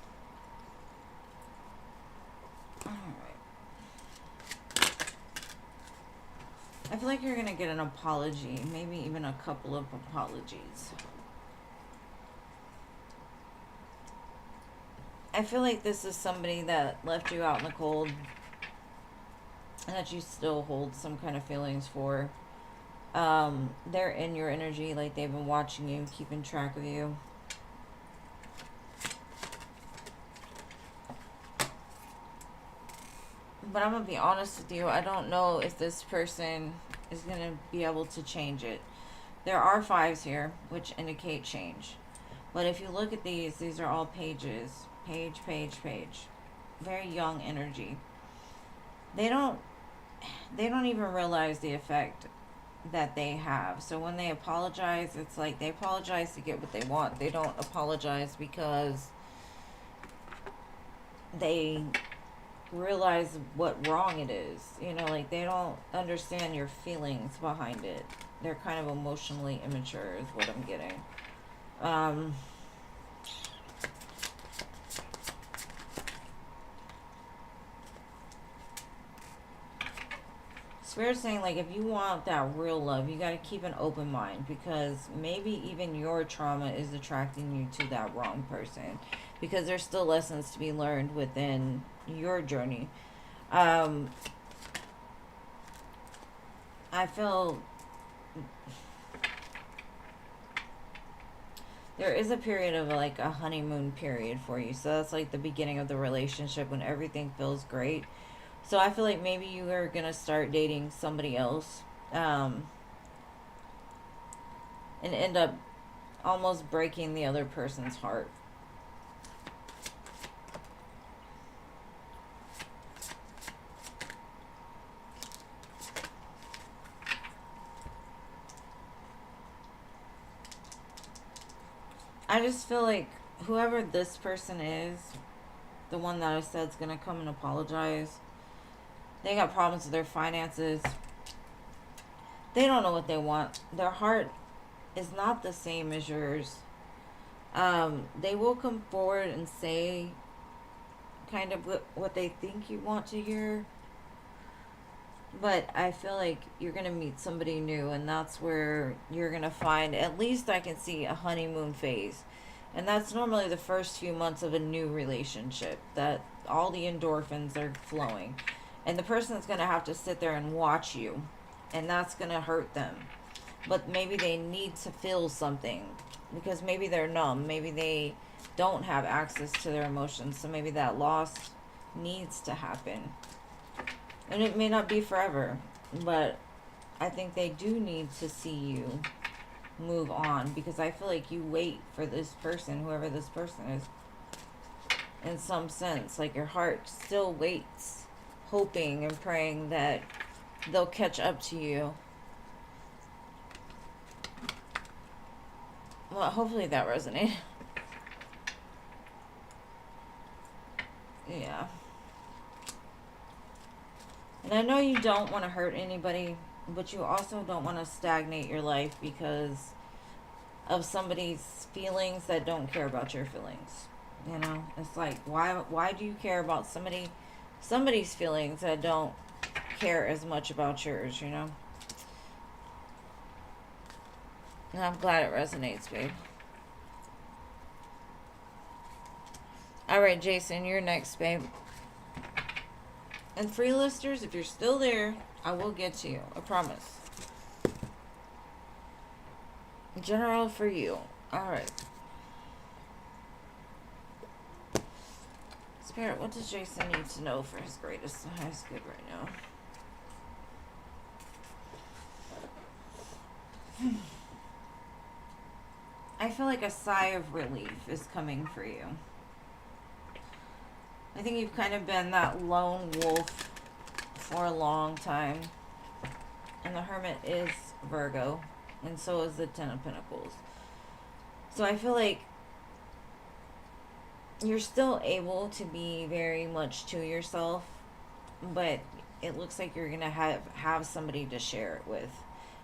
I feel like you're going to get an apology, maybe even a couple of apologies. I feel like this is somebody that left you out in the cold and that you still hold some kind of feelings for. They're in your energy, like they've been watching you, keeping track of you. But I'm going to be honest with you, I don't know if this person is going to be able to change it. There are fives here, which indicate change. But if you look at these are all pages. Page, page, page. Very young energy. They don't even realize the effect that they have. So when they apologize, it's like they apologize to get what they want. They don't apologize because they realize what wrong it is. You know, like they don't understand your feelings behind it. They're kind of emotionally immature is what I'm getting. Spirit's saying, like, if you want that real love, you got to keep an open mind, because maybe even your trauma is attracting you to that wrong person, because there's still lessons to be learned within your journey. I feel there is a period of like a honeymoon period for you. So that's like the beginning of the relationship when everything feels great. So I feel like maybe you are going to start dating somebody else and end up almost breaking the other person's heart. I just feel like whoever this person is, the one that I said is going to come and apologize, they got problems with their finances. They don't know what they want. Their heart is not the same as yours. They will come forward and say kind of what they think you want to hear. But I feel like you're going to meet somebody new, and that's where you're going to find, at least I can see, a honeymoon phase. And that's normally the first few months of a new relationship, that all the endorphins are flowing. And the person's going to have to sit there and watch you, and that's going to hurt them. But maybe they need to feel something, because maybe they're numb. Maybe they don't have access to their emotions, so maybe that loss needs to happen. And it may not be forever, but I think they do need to see you move on, because I feel like you wait for this person, whoever this person is, in some sense. Like your heart still waits, hoping and praying that they'll catch up to you. Well, hopefully that resonated. Yeah. And I know you don't want to hurt anybody, but you also don't want to stagnate your life because of somebody's feelings that don't care about your feelings. You know, it's like, why do you care about somebody's feelings that don't care as much about yours, you know? And I'm glad it resonates, babe. All right, Jason, you're next, babe. And free listers, if you're still there, I will get to you. I promise. General for you. All right. Spirit, what does Jason need to know for his greatest and highest good right now? I feel like a sigh of relief is coming for you. I think you've kind of been that lone wolf for a long time. And the Hermit is Virgo. And so is the Ten of Pentacles. So I feel like you're still able to be very much to yourself, but it looks like you're going to have somebody to share it with.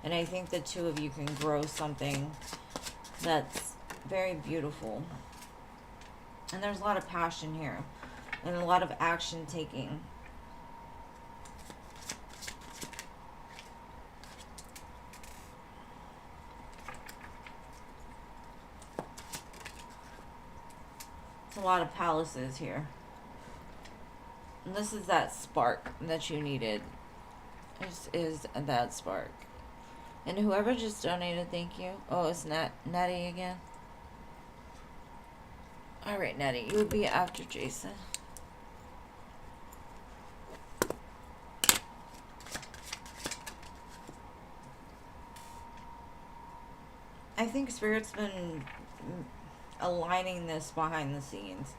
And I think the two of you can grow something that's very beautiful. And there's a lot of passion here and a lot of action taking. It's a lot of palaces here. And this is that spark that you needed. This is that spark. And whoever just donated, thank you. Oh, it's Natty again. Alright, Natty, you would be after Jason. I think Spirit's been aligning this behind the scenes.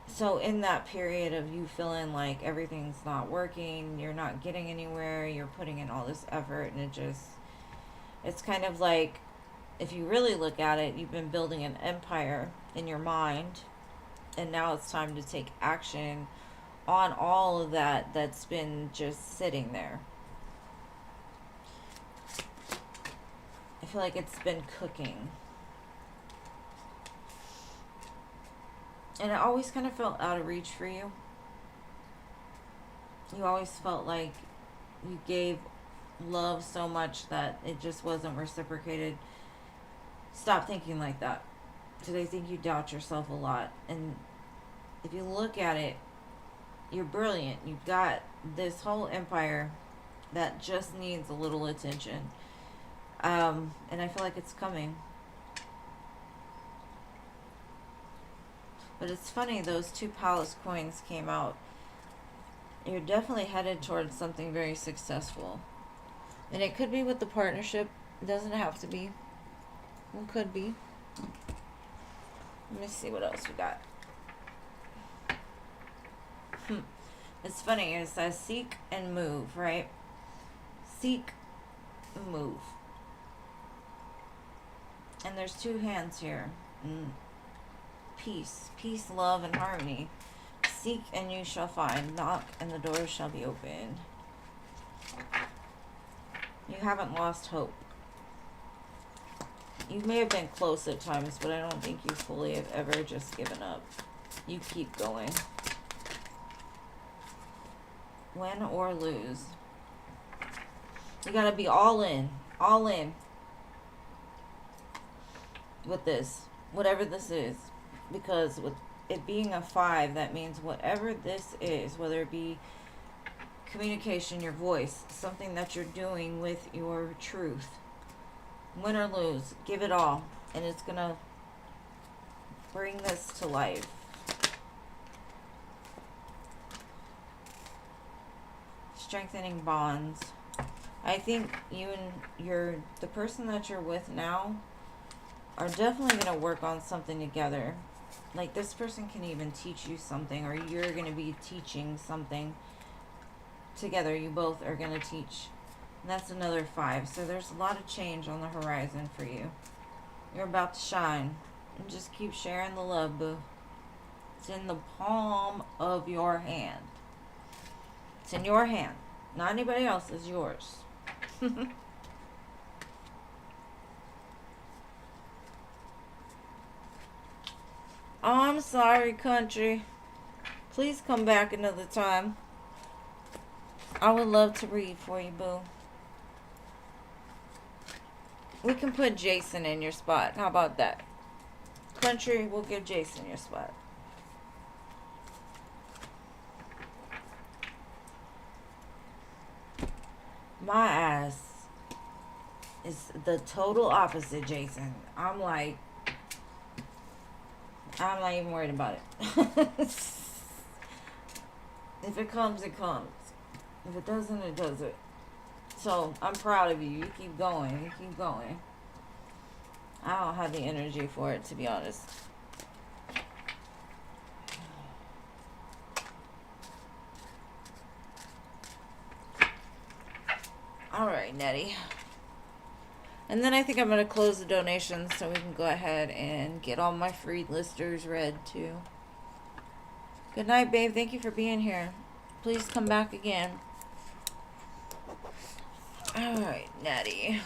So in that period of you feeling like everything's not working, you're not getting anywhere, you're putting in all this effort, and it's kind of like, if you really look at it, you've been building an empire in your mind, and now it's time to take action on all of that that's been just sitting there. I feel like it's been cooking. And it always kind of felt out of reach for you. You always felt like you gave love so much that it just wasn't reciprocated. Stop thinking like that. Because I think you doubt yourself a lot. And if you look at it, you're brilliant. You've got this whole empire that just needs a little attention. And I feel like it's coming. But it's funny, those two palace coins came out. You're definitely headed towards something very successful. And it could be with the partnership. It doesn't have to be. It could be. Let me see what else we got. It's funny, it says seek and move, right? Seek, move. And there's two hands here. Peace, love, and harmony. Seek and you shall find. Knock and the doors shall be opened. You haven't lost hope. You may have been close at times, but I don't think you fully have ever just given up. You keep going. Win or lose. You gotta be all in with this, whatever this is. Because with it being a 5, that means whatever this is, whether it be communication, your voice, something that you're doing with your truth, win or lose, give it all, and it's gonna bring this to life. Strengthening bonds. I think you and the person that you're with now are definitely going to work on something together. Like, this person can even teach you something, or you're going to be teaching something together. You both are going to teach. And that's another 5. So there's a lot of change on the horizon for you. You're about to shine. And just keep sharing the love, boo. It's in the palm of your hand. It's in your hand. Not anybody else. It's yours. Oh, I'm sorry, country. Please come back another time. I would love to read for you, boo. We can put Jason in your spot. How about that? Country, we'll give Jason your spot. My ass is the total opposite, Jason. I'm not even worried about it. If it comes, it comes. If it doesn't, it doesn't. So, I'm proud of you. You keep going. You keep going. I don't have the energy for it, to be honest. All right, Nettie. And then I think I'm going to close the donations so we can go ahead and get all my free listers read too. Good night, babe. Thank you for being here. Please come back again. All right, Nettie.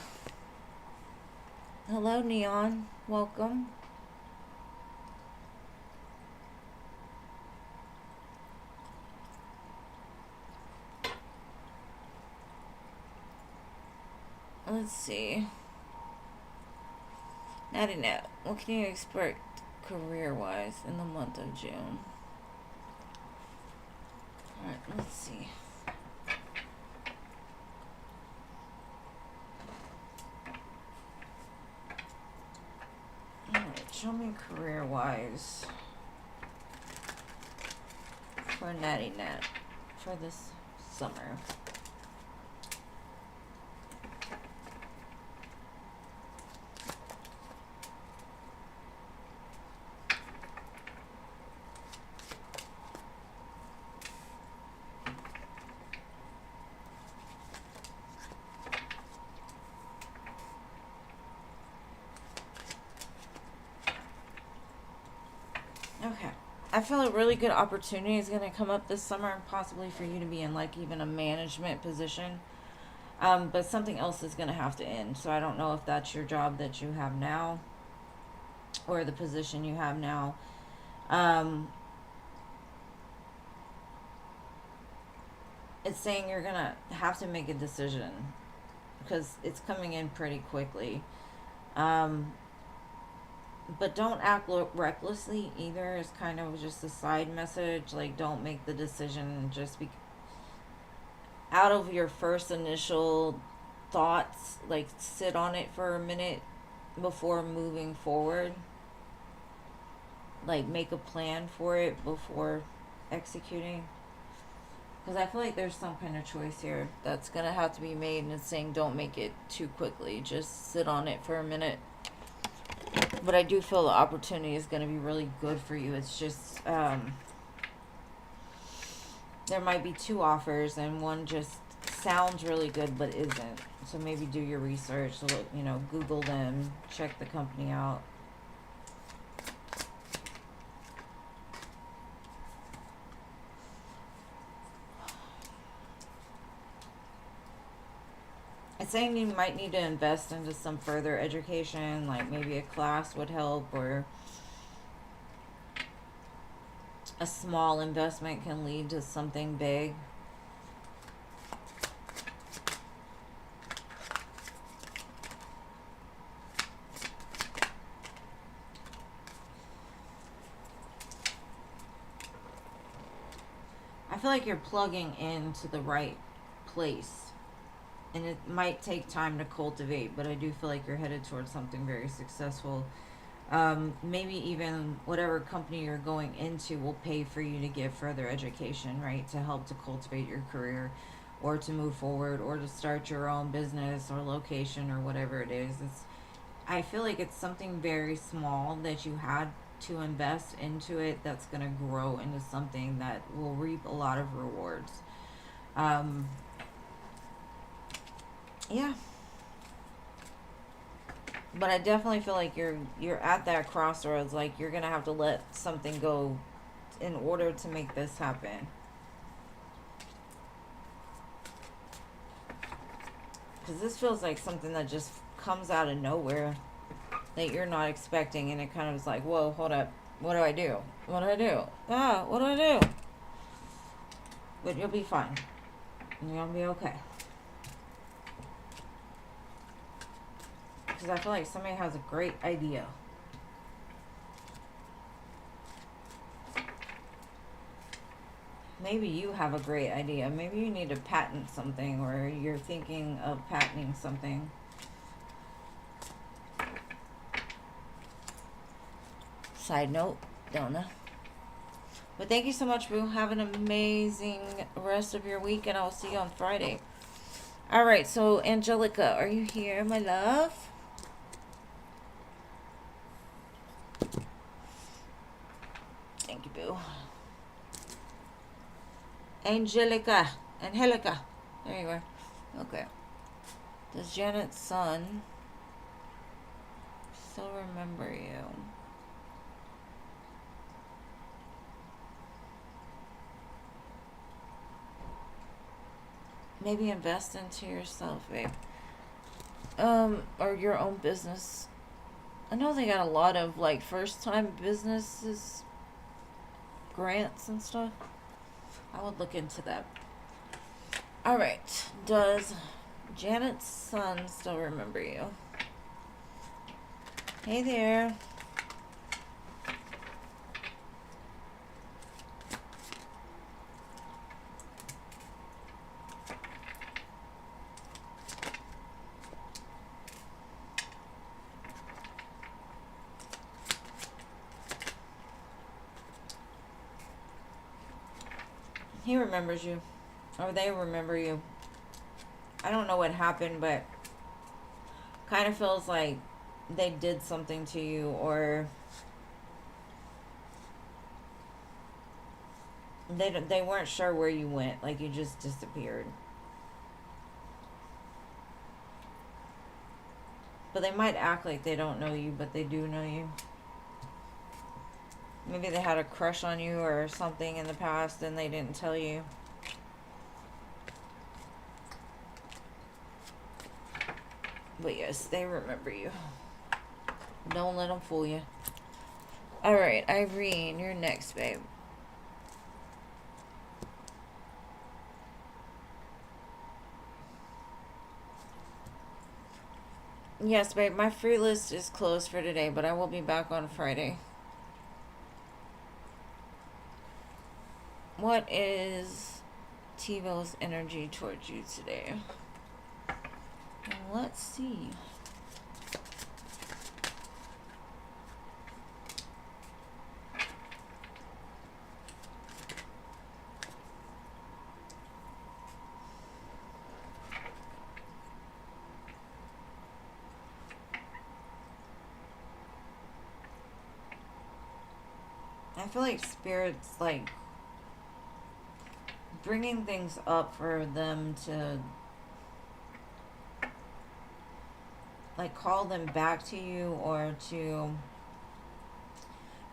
Hello, Neon. Welcome. Let's see. Natty Nat, what can you expect career-wise in the month of June? Alright, let's see. Alright, show me career-wise for Natty Nat for this summer. Okay. I feel a really good opportunity is going to come up this summer, and possibly for you to be in like even a management position. But something else is going to have to end. So I don't know if that's your job that you have now or the position you have now. It's saying you're going to have to make a decision because it's coming in pretty quickly. But don't act recklessly either. It's kind of just a side message. Like, don't make the decision just out of your first initial thoughts. Like, sit on it for a minute before moving forward. Like, make a plan for it before executing. Because I feel like there's some kind of choice here that's going to have to be made. And it's saying don't make it too quickly. Just sit on it for a minute. But I do feel the opportunity is going to be really good for you. It's just, there might be two offers and one just sounds really good but isn't. So maybe do your research, look, Google them, check the company out. It's saying you might need to invest into some further education, like maybe a class would help, or a small investment can lead to something big. I feel like you're plugging into the right place. And it might take time to cultivate, but I do feel like you're headed towards something very successful. Maybe even whatever company you're going into will pay for you to get further education, right? To help to cultivate your career or to move forward or to start your own business or location or whatever it is. I feel like it's something very small that you had to invest into it that's going to grow into something that will reap a lot of rewards. Yeah. But I definitely feel like you're at that crossroads. Like, you're going to have to let something go in order to make this happen. Because this feels like something that just comes out of nowhere that you're not expecting. And it kind of is like, whoa, hold up. What do I do? What do I do? What do I do? But you'll be fine. You're going to be okay. Because I feel like somebody has a great idea. Maybe you have a great idea. Maybe you need to patent something, or you're thinking of patenting something. Side note, don't know. But thank you so much, Boo. Have an amazing rest of your week, and I'll see you on Friday. All right, so Angelica, are you here, my love? Thank you, Boo. Angelica. There you are. Okay. Does Janet's son still remember you? Maybe invest into yourself, babe. Or your own business. I know they got a lot of like first time businesses, grants and stuff. I would look into that. Alright. Does Janet's son still remember you? Hey there. He remembers you. Or they remember you. I don't know what happened, but kind of feels like they did something to you, or they weren't sure where you went, like you just disappeared. But they might act like they don't know you, but they do know you. Maybe they had a crush on you or something in the past and they didn't tell you. But yes, they remember you. Don't let them fool you. Alright, Irene, you're next, babe. Yes, babe, my free list is closed for today, but I will be back on Friday. What is TiVo's energy towards you today? Let's see. I feel like Spirit's like bringing things up for them to like call them back to you, or to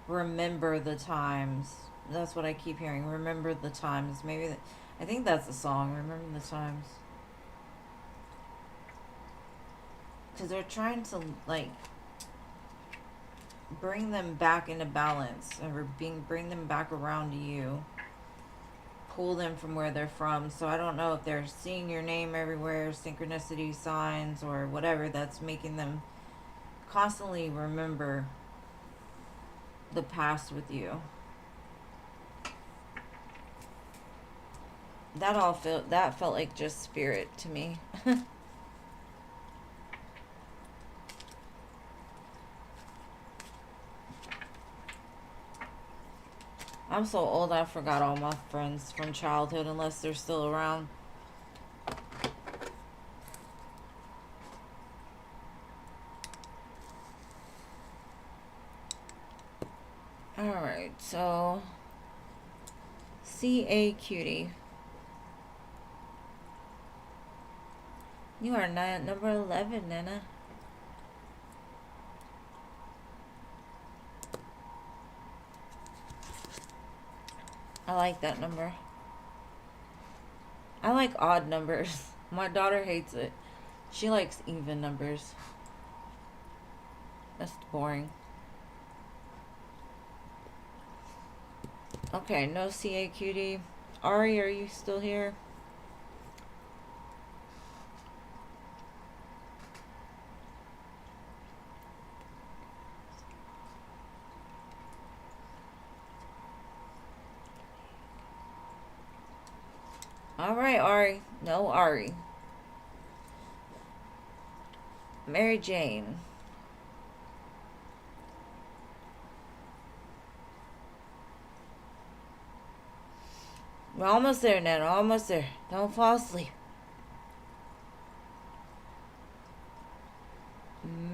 remember the times. That's what I keep hearing. Remember the times. Maybe I think that's the song. Remember the times. Because they're trying to like bring them back into balance, or bring them back around to you. Pull them from where they're from. So I don't know if they're seeing your name everywhere, synchronicity signs, or whatever that's making them constantly remember the past with you. That felt like just Spirit to me. I'm so old I forgot all my friends from childhood, unless they're still around. Alright, so CA Cutie. You are number 11, Nana. I like that number. I like odd numbers. My daughter hates it. She likes even numbers. That's boring. Okay, no CA Cutie. Ari, are you still here? Alright, Ari. No Ari. Mary Jane. We're almost there, Nana. Almost there. Don't fall asleep.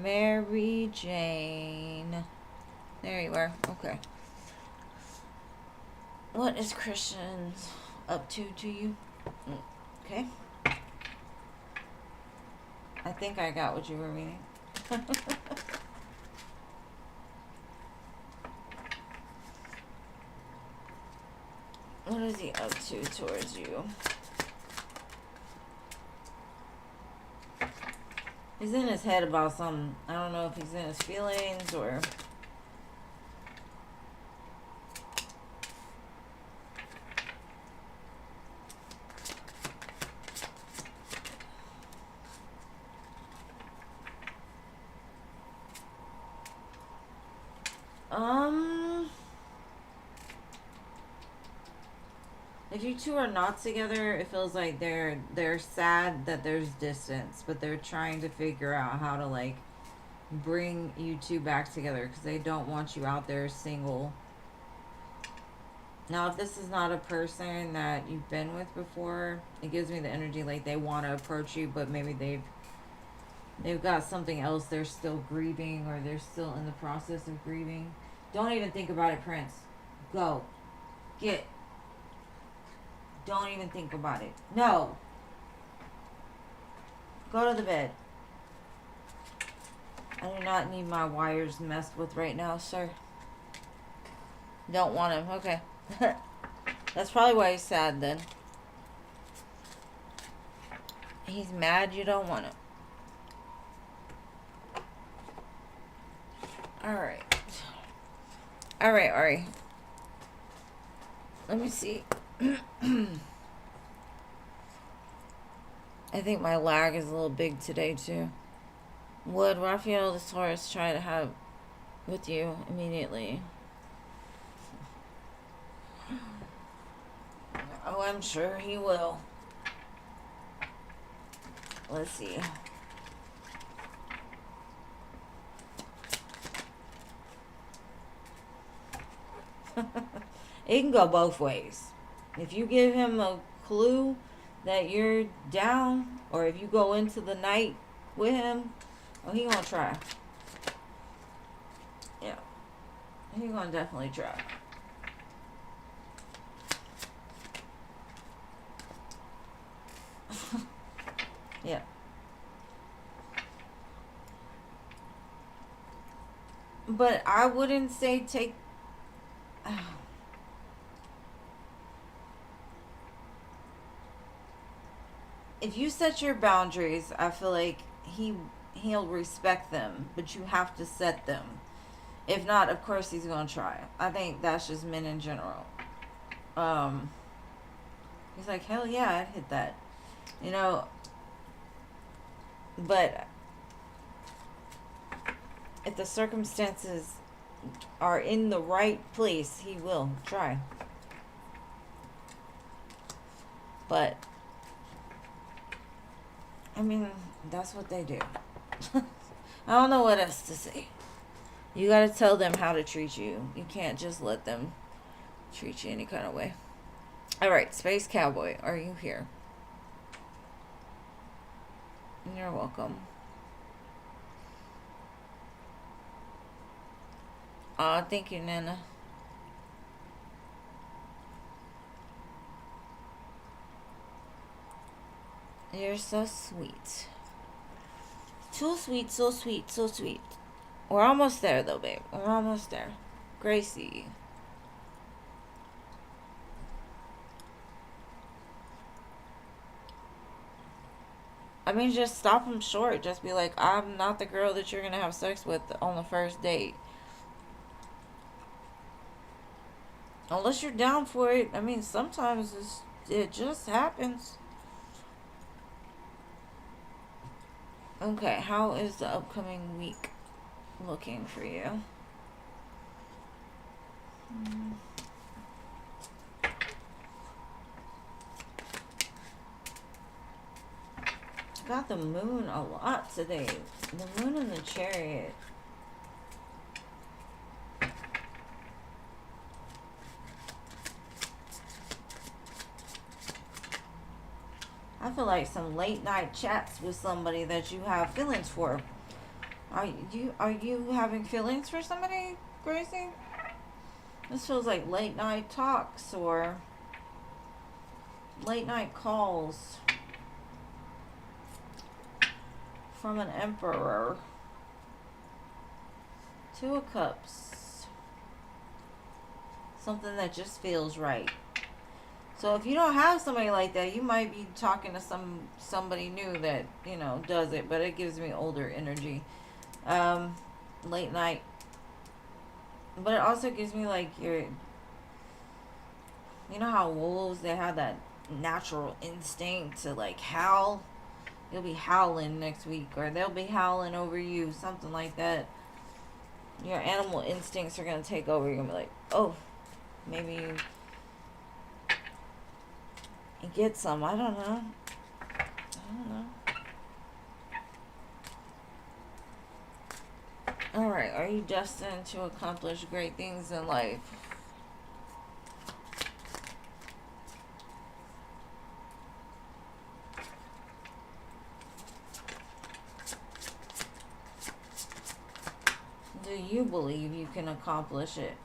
Mary Jane. There you are. Okay. What is Christian up to you? Okay. I I think I got what you were meaning. What is he up to towards you? He's in his head about something. I don't know if he's in his feelings or... If you two are not together, it feels like they're sad that there's distance, but they're trying to figure out how to like bring you two back together because they don't want you out there single. Now, if this is not a person that you've been with before, it gives me the energy like they want to approach you, but maybe they've got something else they're still grieving, or they're still in the process of grieving. Don't even think about it, Prince. Go. Don't even think about it. No. Go to the bed. I do not need my wires messed with right now, sir. Don't want him. Okay. That's probably why he's sad then. He's mad you don't want him. Alright. Alright, Ari. Let me see. I think my lag is a little big today too. Would Raphael the Taurus try to have with you immediately? Oh, I'm sure he will. Let's see. It can go both ways. If you give him a clue that you're down, or if you go into the night with him, oh, he gonna try. Yeah. He gonna definitely try. Yeah. But I wouldn't say take... If you set your boundaries, I feel like he'll respect them, but you have to set them. If not, of course he's gonna try. I think that's just men in general. He's like, hell yeah, I'd hit that. You know, but if the circumstances are in the right place, he will try. But I mean, that's what they do. I don't know what else to say. You gotta tell them how to treat you. You can't just let them treat you any kind of way. Alright, Space Cowboy, are you here? You're welcome. Aw, thank you, Nana. You're so sweet. So sweet, so sweet, so sweet. We're almost there, though, babe. We're almost there. Gracie. I mean, just stop him short. Just be like, I'm not the girl that you're going to have sex with on the first date. Unless you're down for it. I mean, sometimes it just happens. Okay, how is the upcoming week looking for you? Got the moon a lot today. The moon and the chariot. I feel like some late night chats with somebody that you have feelings for. Are you having feelings for somebody, Gracie? This feels like late night talks or late night calls. from an Emperor. Two of Cups. Something that just feels right. So if you don't have somebody like that, you might be talking to somebody new that, you know, does it. But it gives me older energy. Late night. But it also gives me like you know how wolves, they have that natural instinct to like howl? You'll be howling next week, or they'll be howling over you, something like that. Your animal instincts are going to take over. You're going to be like, oh, maybe you get some. I don't know. Alright, are you destined to accomplish great things in life? Do you believe you can accomplish it?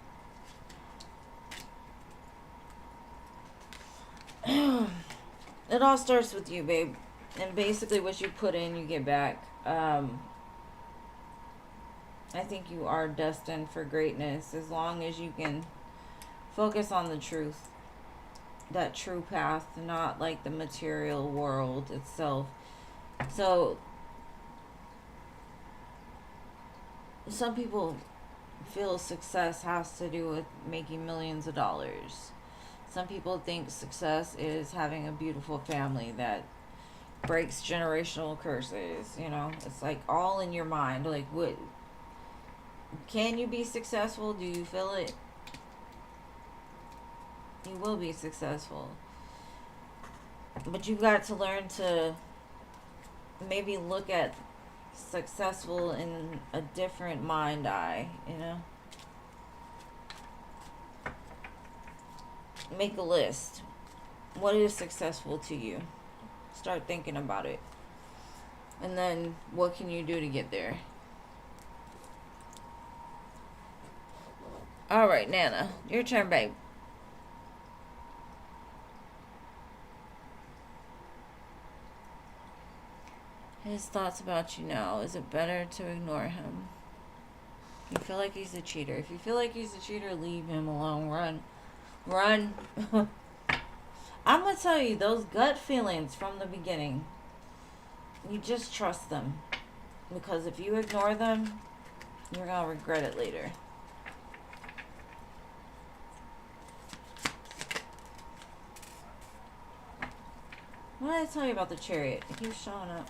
It all starts with you, babe. And basically what you put in, you get back. I think you are destined for greatness as long as you can focus on the truth. That true path, not like the material world itself. So, some people feel success has to do with making millions of dollars. Some people think success is having a beautiful family that breaks generational curses. You know, it's like all in your mind. Like, what? Can you be successful? Do you feel it? You will be successful. But you've got to learn to maybe look at successful in a different mind eye, you know? Make a list. What is successful to you? Start thinking about it. And then what can you do to get there? Alright, Nana. Your turn, babe. His thoughts about you now. Is it better to ignore him? You feel like he's a cheater. If you feel like he's a cheater, leave him alone. Run. Run. I'm going to tell you, those gut feelings from the beginning, you just trust them. Because if you ignore them, you're going to regret it later. What did I tell you about the Chariot? It keeps showing up.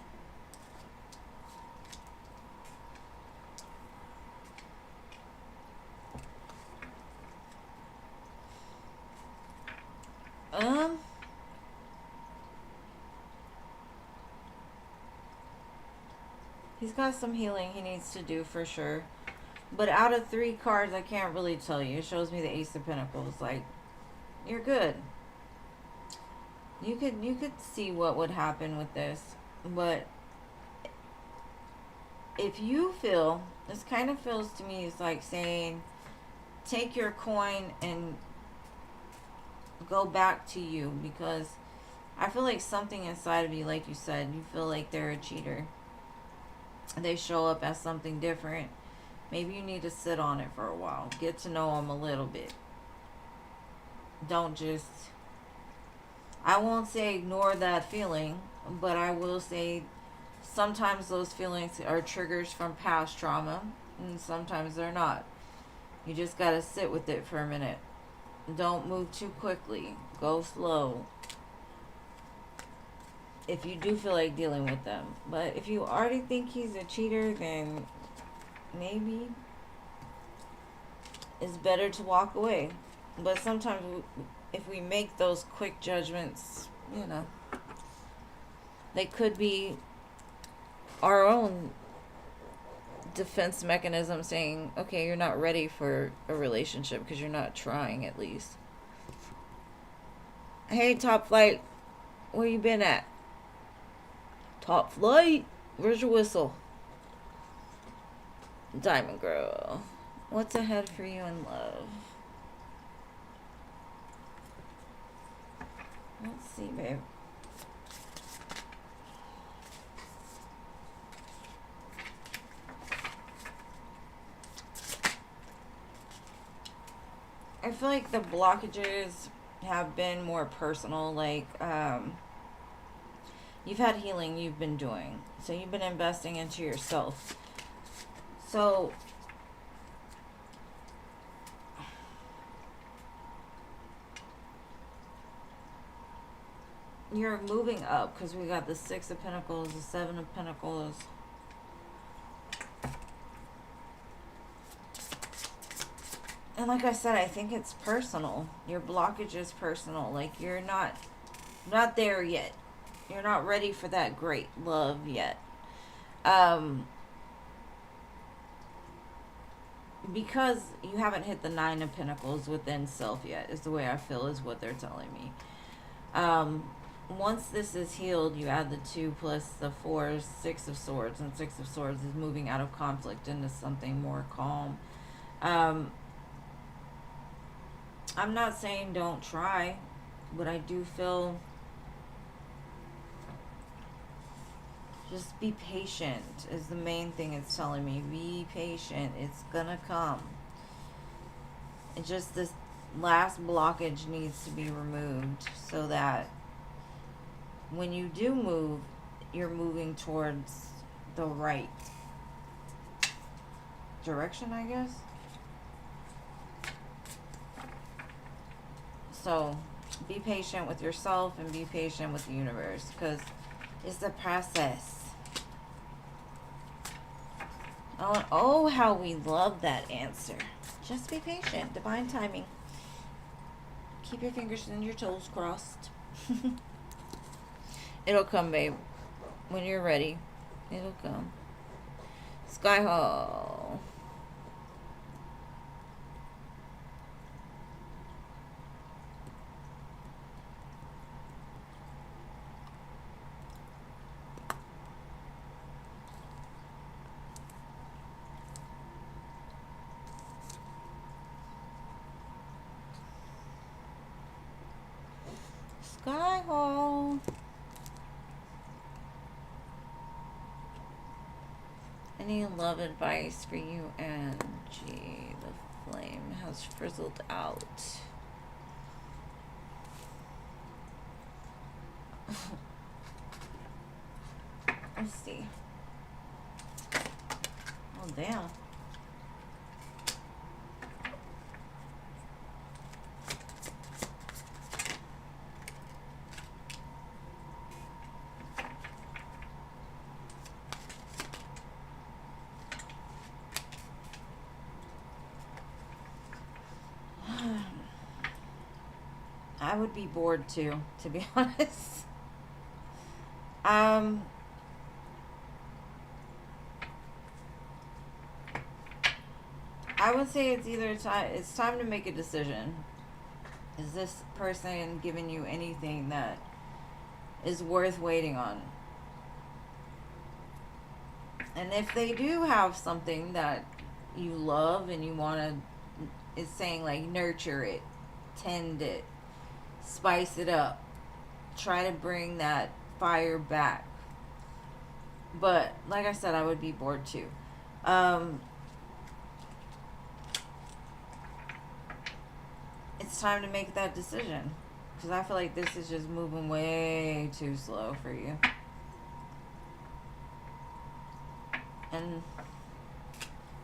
He's got some healing he needs to do for sure. But out of 3 cards, I can't really tell you. It shows me the Ace of Pentacles. Like, you're good. You could see what would happen with this. But if you feel, this kind of feels to me, it's like saying, take your coin and go back to you. Because I feel like something inside of you, like you said, you feel like they're a cheater. They show up as something different. Maybe you need to sit on it for a while. Get to know them a little bit. Don't just... I won't say ignore that feeling, but I will say sometimes those feelings are triggers from past trauma, and sometimes they're not. You just gotta sit with it for a minute. Don't move too quickly. Go slow. If you do feel like dealing with them. But if you already think he's a cheater, then maybe it's better to walk away. But sometimes if we make those quick judgments, you know, they could be our own defense mechanism saying, okay, you're not ready for a relationship because you're not trying, at least. Hey, Top Flight, where you been at? Top Flight, where's your whistle? Diamond Girl, what's ahead for you in love? Let's see, babe. feel like the blockages have been more personal. Like, you've had healing you've been doing. So you've been investing into yourself. So you're moving up because we got the Six of Pentacles, the Seven of Pentacles. And like I said, I think it's personal. Your blockage is personal. Like, you're not there yet. You're not ready for that great love yet. Because you haven't hit the Nine of Pentacles within self yet, is the way I feel, is what they're telling me. Once this is healed, you add the 2 plus the 4, Six of Swords, and Six of Swords is moving out of conflict into something more calm. I'm not saying don't try, but I do feel just be patient is the main thing it's telling me. Be patient. It's gonna come. It's just this last blockage needs to be removed so that when you do move, you're moving towards the right direction, I guess. So be patient with yourself and be patient with the universe, because it's the process. Oh, how we love that answer. Just be patient. Divine timing. Keep your fingers and your toes crossed. It'll come, babe. When you're ready, it'll come. Skyhole. Skyhole. Any love advice for you, Angie? The flame has frizzled out. Let's see. Oh, damn. I would be bored too, to be honest. I would say it's time to make a decision. Is this person giving you anything that is worth waiting on? And if they do have something that you love and you want to, it's saying like nurture it, tend it, spice it up, try to bring that fire back. But like I said, I would be bored too. It's time to make that decision, because I feel like this is just moving way too slow for you. And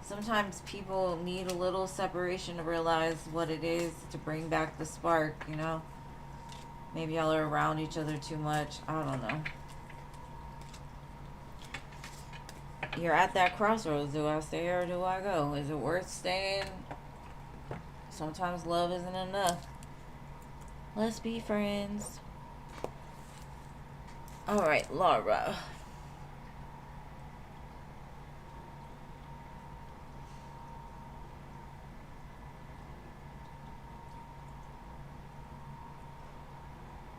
sometimes people need a little separation to realize what it is, to bring back the spark, you know? Maybe y'all are around each other too much. I don't know. You're at that crossroads. Do I stay or do I go? Is it worth staying? Sometimes love isn't enough. Let's be friends. Alright, Laura.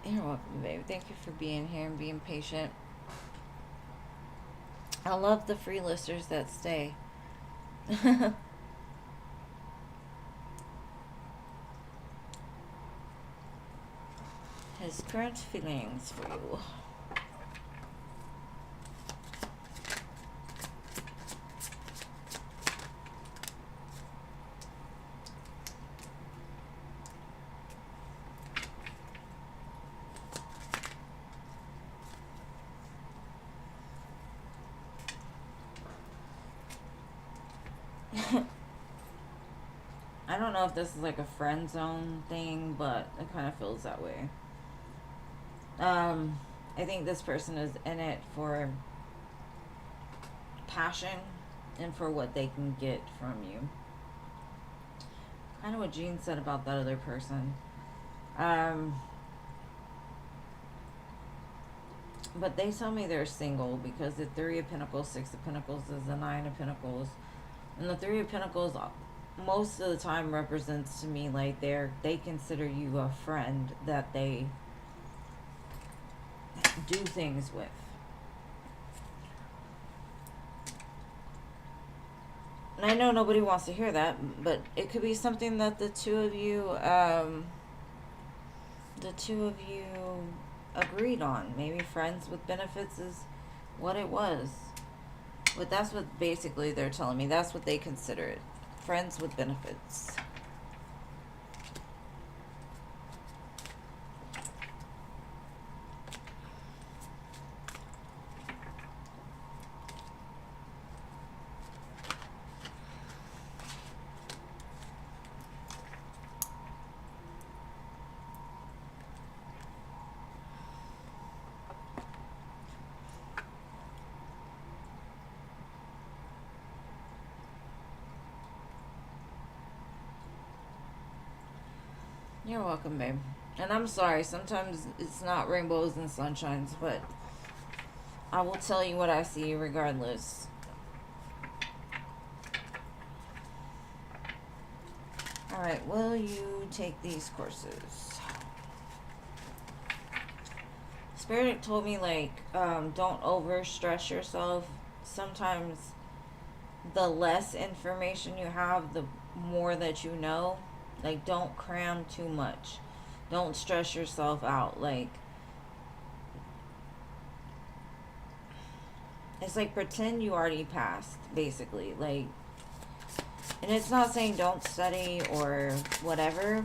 You're welcome, baby. Thank you for being here and being patient. I love the free listers that stay. His current feelings for you. I don't know if this is like a friend zone thing, but it kind of feels that way. I think this person is in it for passion and for what they can get from you. Kind of what Jean said about that other person. But they tell me they're single because the Three of Pentacles, Six of Pentacles is the Nine of Pentacles. And the Three of Pentacles most of the time represents to me like they consider you a friend that they do things with. And I know nobody wants to hear that, but it could be something that the two of you agreed on. Maybe friends with benefits is what it was. But that's what basically they're telling me. That's what they consider it. Friends with benefits. You're welcome, babe. And I'm sorry, sometimes it's not rainbows and sunshines, but I will tell you what I see regardless. Alright, will you take these courses? Spirit told me, like, don't over stress yourself. Sometimes the less information you have, the more that you know. Like, don't cram too much. Don't stress yourself out. Like, it's like pretend you already passed, basically. Like, and it's not saying don't study or whatever,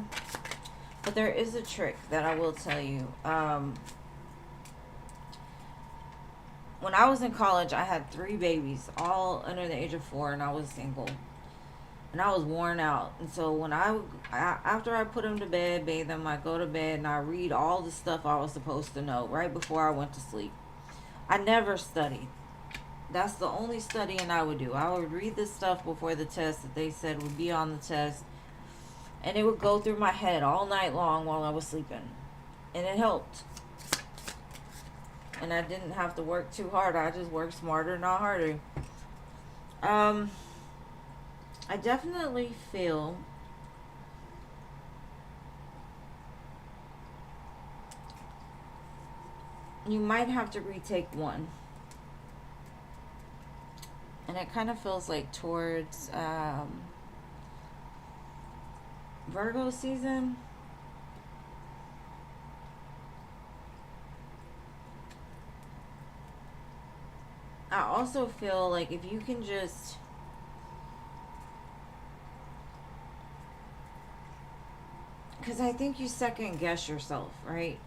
but there is a trick that I will tell you. When I was in college, I had 3 babies, all under the age of 4, and I was single. And I was worn out. And so when after I put them to bed, bathe them, I go to bed and I read all the stuff I was supposed to know right before I went to sleep. I never studied. That's the only studying I would do. I would read the stuff before the test that they said would be on the test. And it would go through my head all night long while I was sleeping. And it helped. And I didn't have to work too hard. I just worked smarter, not harder. I definitely feel you might have to retake one. And it kind of feels like towards Virgo season. I also feel like if you can just because I think you second guess yourself, right?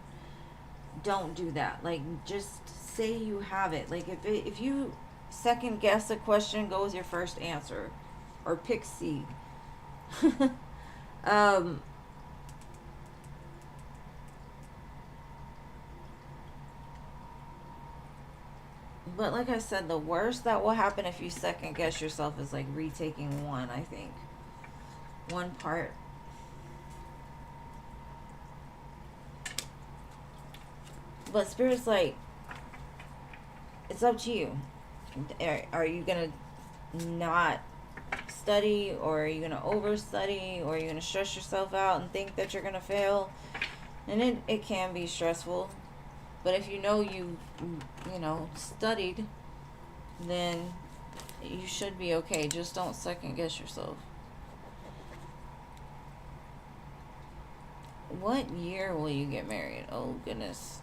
Don't do that. Like, just say you have it. Like, if you second guess a question, go with your first answer. Or pick C. But like I said, the worst that will happen if you second guess yourself is like retaking one, I think. One part. But Spirit's like, it's up to you. Are you going to not study, or are you going to overstudy, or are you going to stress yourself out and think that you're going to fail? And it can be stressful. But if you know you studied, then you should be okay. Just don't second guess yourself. What year will you get married? Oh, goodness.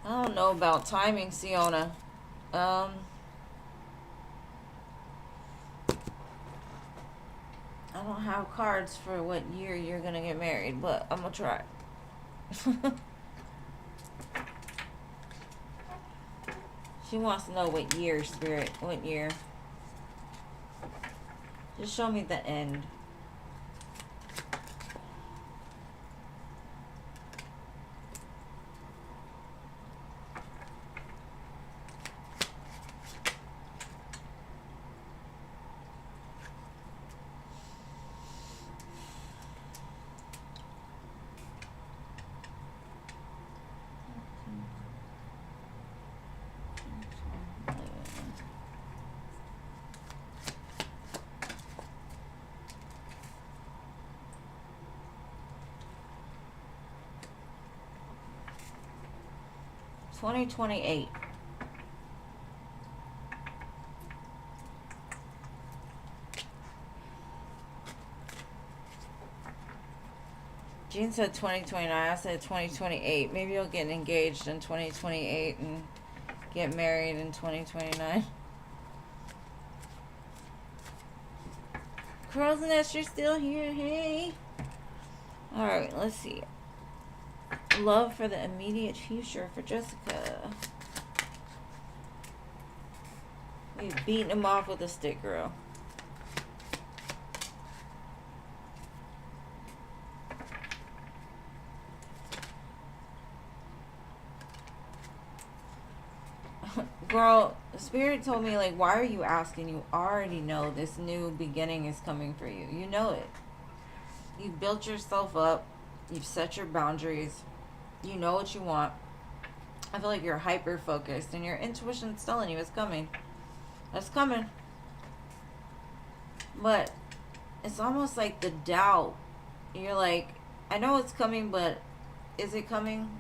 I don't know about timing, Siona. I don't have cards for what year you're going to get married, but I'm going to try. She wants to know what year, Spirit. What year? Just show me the end. $20.28. Jean said 2029. I said 2028. Maybe you'll get engaged in 2028 and get married in 2029. Crow's Nest, you're still here. Hey. Alright, let's see. Love for the immediate future for Jessica. We've beaten him off with a stick, girl. Girl, Spirit told me, like, why are you asking? You already know this new beginning is coming for you. You know it. You've built yourself up. You've set your boundaries. You know what you want. I feel like you're hyper focused and your intuition's telling you it's coming. It's coming. But it's almost like the doubt. You're like, I know it's coming, but is it coming?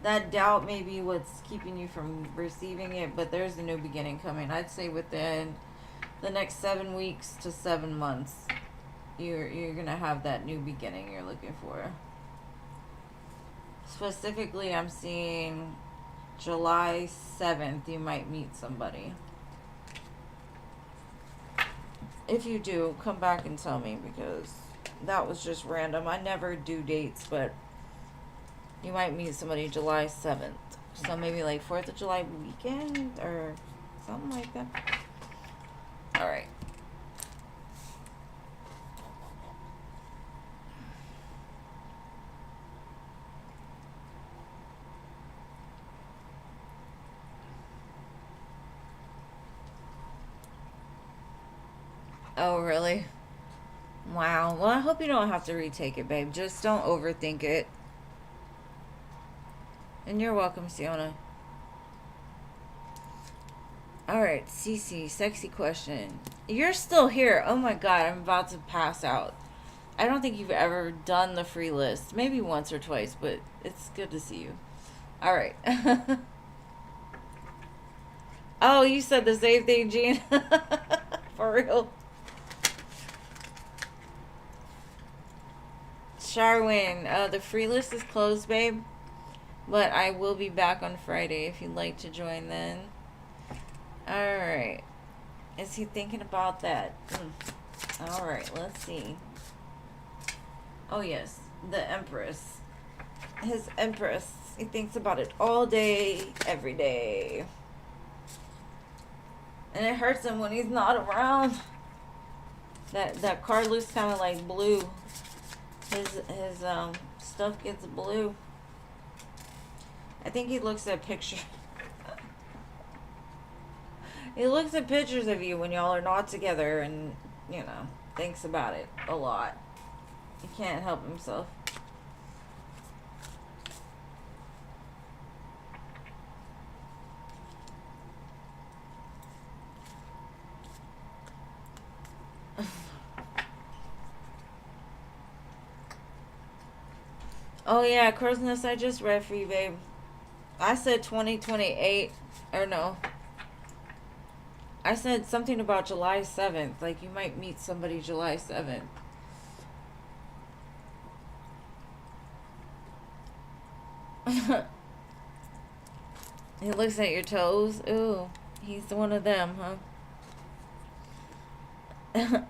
That doubt may be what's keeping you from receiving it, but there's a new beginning coming. I'd say within the next 7 weeks to 7 months, you're gonna have that new beginning you're looking for. Specifically, I'm seeing July 7th, you might meet somebody. If you do, come back and tell me, because that was just random. I never do dates, but you might meet somebody July 7th. So maybe like 4th of July weekend or something like that. Alright. Oh, really? Wow. Well, I hope you don't have to retake it, babe. Just don't overthink it. And you're welcome, Siona. Alright, Cece, sexy question. You're still here. Oh my god, I'm about to pass out. I don't think you've ever done the free list. Maybe once or twice, but it's good to see you. Alright. Oh, you said the same thing, Jean. For real. Charwin, the free list is closed, babe. But I will be back on Friday if you'd like to join then. Alright. Is he thinking about that? Alright, let's see. Oh, yes. The Empress. His Empress. He thinks about it all day, every day. And it hurts him when he's not around. That card looks kind of like blue. His stuff gets blue. I think he looks at pictures. He looks at pictures of you when y'all are not together and, you know, thinks about it a lot. He can't help himself. Oh yeah, Crow's Nest, I just read for you, babe. I said 2028, or no. I said something about July 7th, like you might meet somebody July 7th. He looks at your toes. Ooh, he's one of them, huh?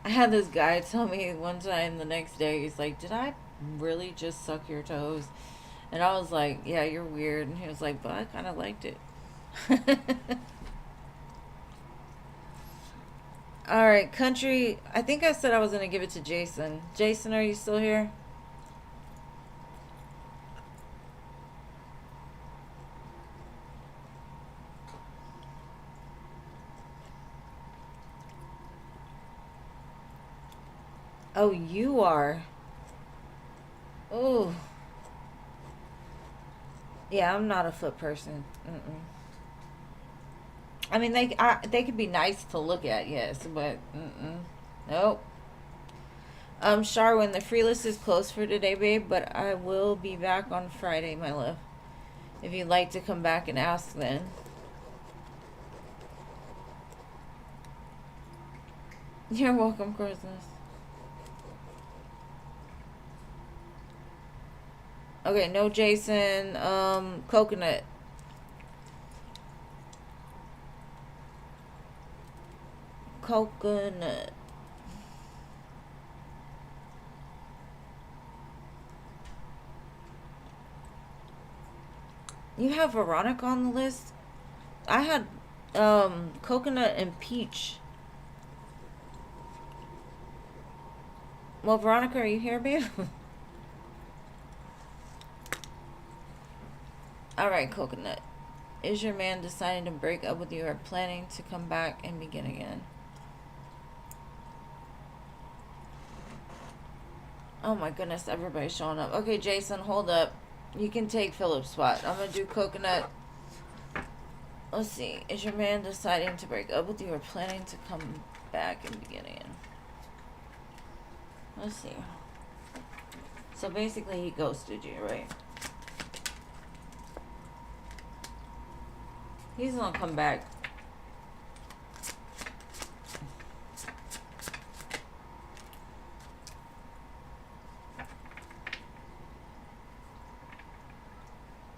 I had this guy tell me one time the next day, he's like, did I really just suck your toes? And I was like, yeah, you're weird. And he was like, but I kind of liked it. All right, country. I think I said I was going to give it to Jason. Jason, are you still here? Oh, you are. Oh. Yeah, I'm not a foot person. Mm-mm. I mean, they could be nice to look at, yes, but nope. Sharwin, the free list is closed for today, babe, but I will be back on Friday, my love. If you'd like to come back and ask then. You're welcome, Christmas. Okay, no Jason. Coconut. Coconut. You have Veronica on the list? I had coconut and peach. Well, Veronica, are you here, babe? Alright, coconut. Is your man deciding to break up with you or planning to come back and begin again? Oh my goodness, everybody's showing up. Okay, Jason, hold up. You can take Philip's spot. I'm gonna do coconut. Let's see. Is your man deciding to break up with you or planning to come back and begin again? Let's see. So basically he ghosted you, right? He's gonna come back.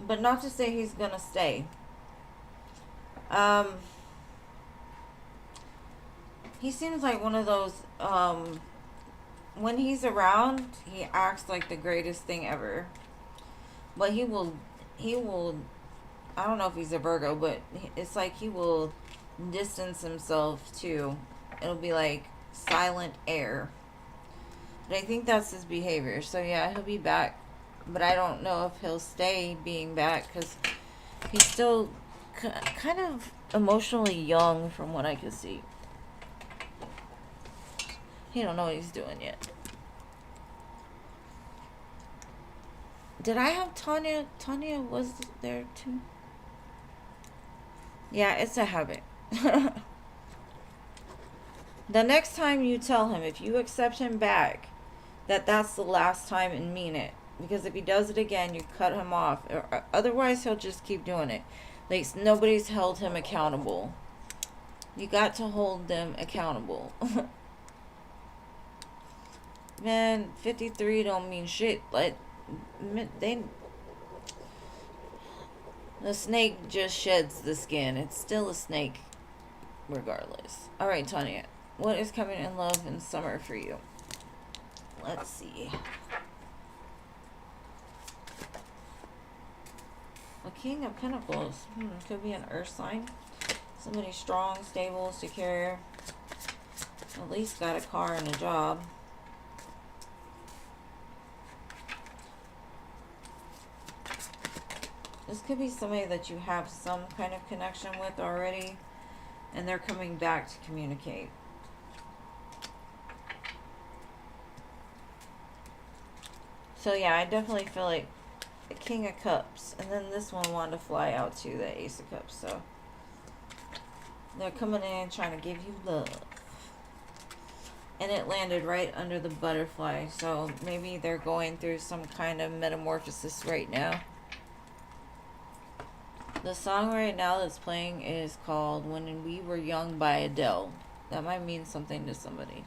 But not to say he's gonna stay. He seems like one of those, when he's around, he acts like the greatest thing ever. But he will, I don't know if he's a Virgo, but it's like he will distance himself too. It'll be like silent air. But I think that's his behavior. So yeah, he'll be back. But I don't know if he'll stay being back because he's still kind of emotionally young from what I can see. He don't know what he's doing yet. Did I have Tanya? Tanya was there too. Yeah, it's a habit. The next time you tell him, if you accept him back, that's the last time and mean it. Because if he does it again, you cut him off. Or otherwise, he'll just keep doing it. Like, nobody's held him accountable. You got to hold them accountable. Man, 53 don't mean shit. Like, the snake just sheds the skin. It's still a snake, regardless. Alright, Tanya. What is coming in love in summer for you? Let's see. A King of Pentacles. Could be an earth sign. Somebody strong, stable, secure. At least got a car and a job. This could be somebody that you have some kind of connection with already, and they're coming back to communicate. So yeah, I definitely feel like the King of Cups, and then this one wanted to fly out to the Ace of Cups. So they're coming in trying to give you love, and it landed right under the butterfly. So maybe they're going through some kind of metamorphosis right now. The song right now that's playing is called When We Were Young by Adele. That might mean something to somebody.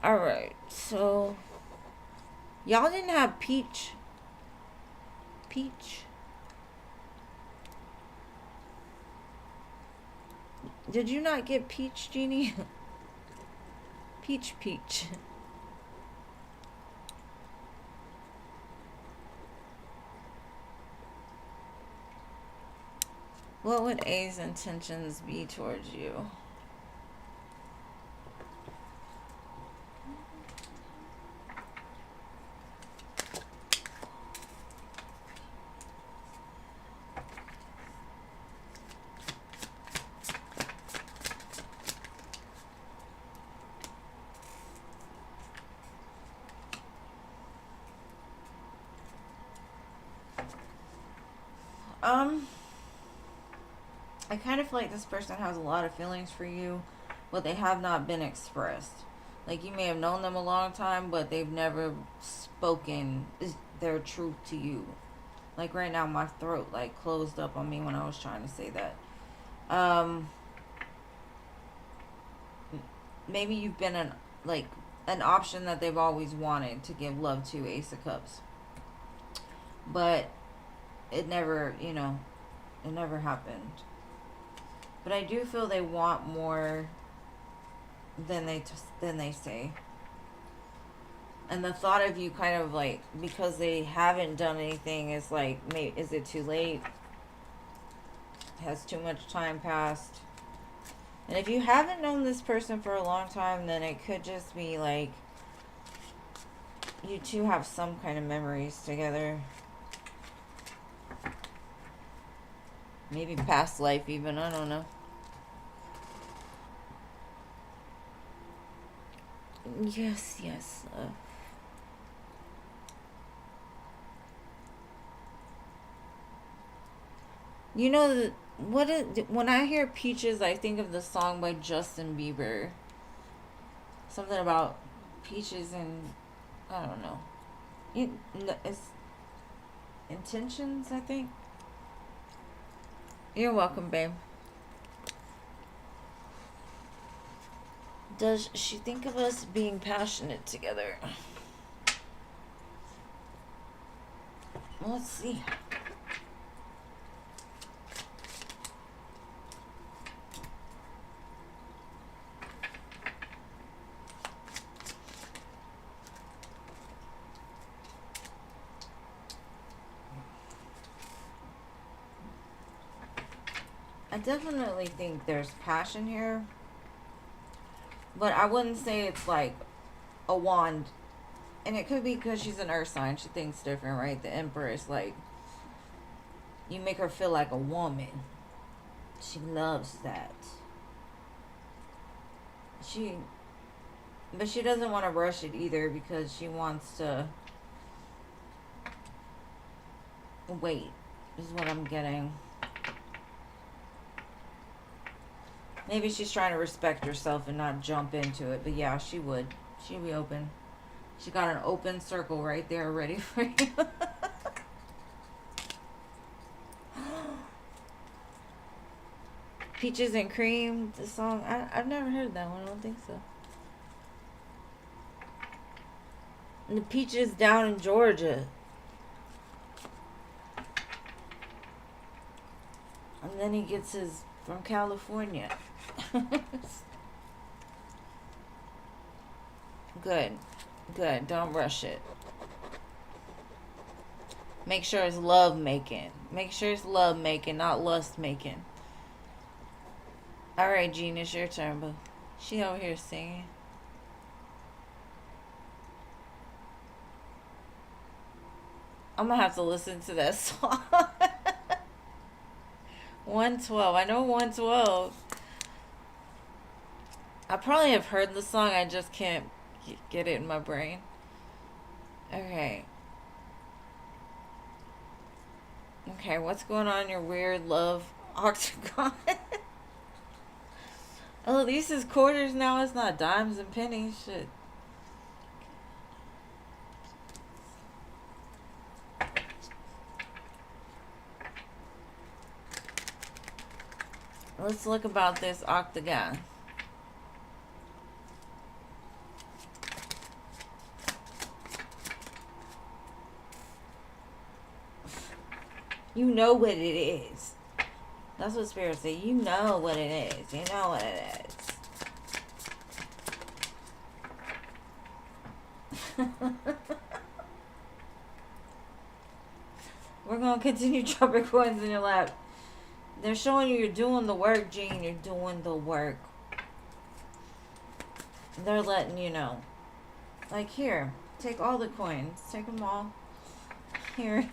Alright, so y'all didn't have Peach. Peach. Did you not get Peach, Jeannie? Peach. What would A's intentions be towards you? I kind of feel like this person has a lot of feelings for you, but they have not been expressed. Like, you may have known them a long time, but they've never spoken their truth to you. Like, right now, my throat, like, closed up on me when I was trying to say that. Maybe you've been an option that they've always wanted to give love to, Ace of Cups. But it never, it never happened. But I do feel they want more than they say. And the thought of you kind of like, because they haven't done anything, is like, is it too late? Has too much time passed? And if you haven't known this person for a long time, then it could just be like, you two have some kind of memories together. Maybe past life even, I don't know. Yes. You know, when I hear Peaches, I think of the song by Justin Bieber. Something about peaches and, I don't know. It's intentions, I think. You're welcome, babe. Does she think of us being passionate together? Let's see. I definitely think there's passion here. But I wouldn't say it's like a wand. And it could be because she's an earth sign. She thinks different, right? The Empress, like, you make her feel like a woman. She loves that. But she doesn't want to rush it either, because she wants to wait, is what I'm getting. Maybe she's trying to respect herself and not jump into it. But yeah, she would. She'd be open. She got an open circle right there ready for you. Peaches and Cream, the song. I've never heard that one. I don't think so. And the Peaches down in Georgia. And then he gets his from California. Good. Don't rush it. Make sure it's love making. Make sure it's love making, not lust making. Alright, Jean, it's your turn, boo. She over here singing. I'm gonna have to listen to that song. 112. I know 112. I probably have heard the song. I just can't get it in my brain. Okay. Okay, what's going on in your weird love octagon? Oh, these is quarters now. It's not dimes and pennies. Shit. Let's look about this octagon. You know what it is. That's what spirits say. You know what it is. You know what it is. We're going to continue dropping coins in your lap. They're showing you you're doing the work, Jean. You're doing the work. They're letting you know. Like, here. Take all the coins. Take them all. Here.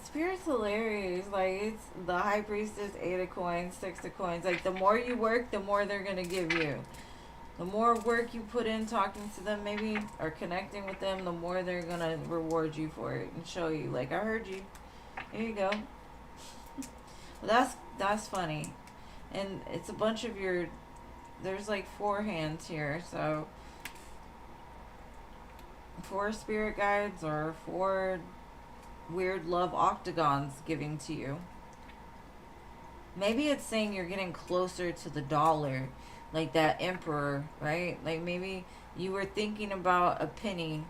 Spirit's hilarious. Like, it's the High Priestess, 8 of coins, 6 of coins. Like, the more you work, the more they're going to give you. The more work you put in talking to them, maybe, or connecting with them, the more they're gonna reward you for it and show you, like, I heard you. Here you go. Well, that's funny, and it's a bunch of your. There's like 4 hands here, so 4 spirit guides or 4 weird love octagons giving to you. Maybe it's saying you're getting closer to the dollar, like that emperor, right? Like maybe you were thinking about a penny.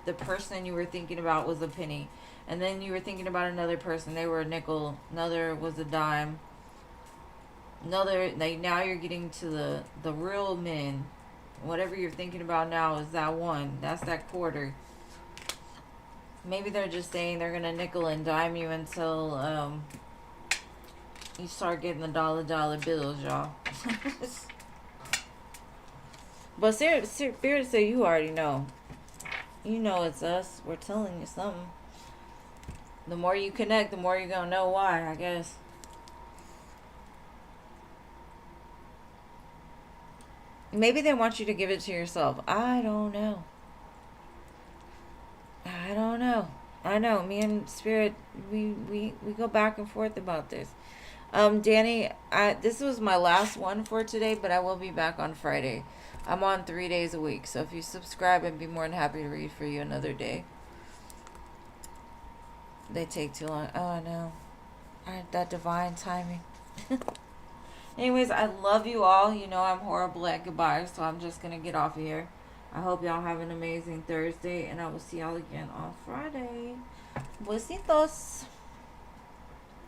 The person you were thinking about was a penny. And then you were thinking about another person. They were a nickel. Another was a dime. Another, like now you're getting to the real men. Whatever you're thinking about now is that one. That's that quarter. Maybe they're just saying they're going to nickel and dime you until you start getting the dollar bills, y'all. But Spirit say you already know. You know it's us. We're telling you something. The more you connect, the more you're going to know why, I guess. Maybe they want you to give it to yourself. I don't know. I don't know. I know. Me and Spirit, we go back and forth about this. Danny, this was my last one for today, but I will be back on Friday. I'm on 3 days a week, so if you subscribe, I'd be more than happy to read for you another day. They take too long. Oh, no. That divine timing. Anyways, I love you all. You know I'm horrible at goodbyes, so I'm just going to get off of here. I hope y'all have an amazing Thursday, and I will see y'all again on Friday. Besitos.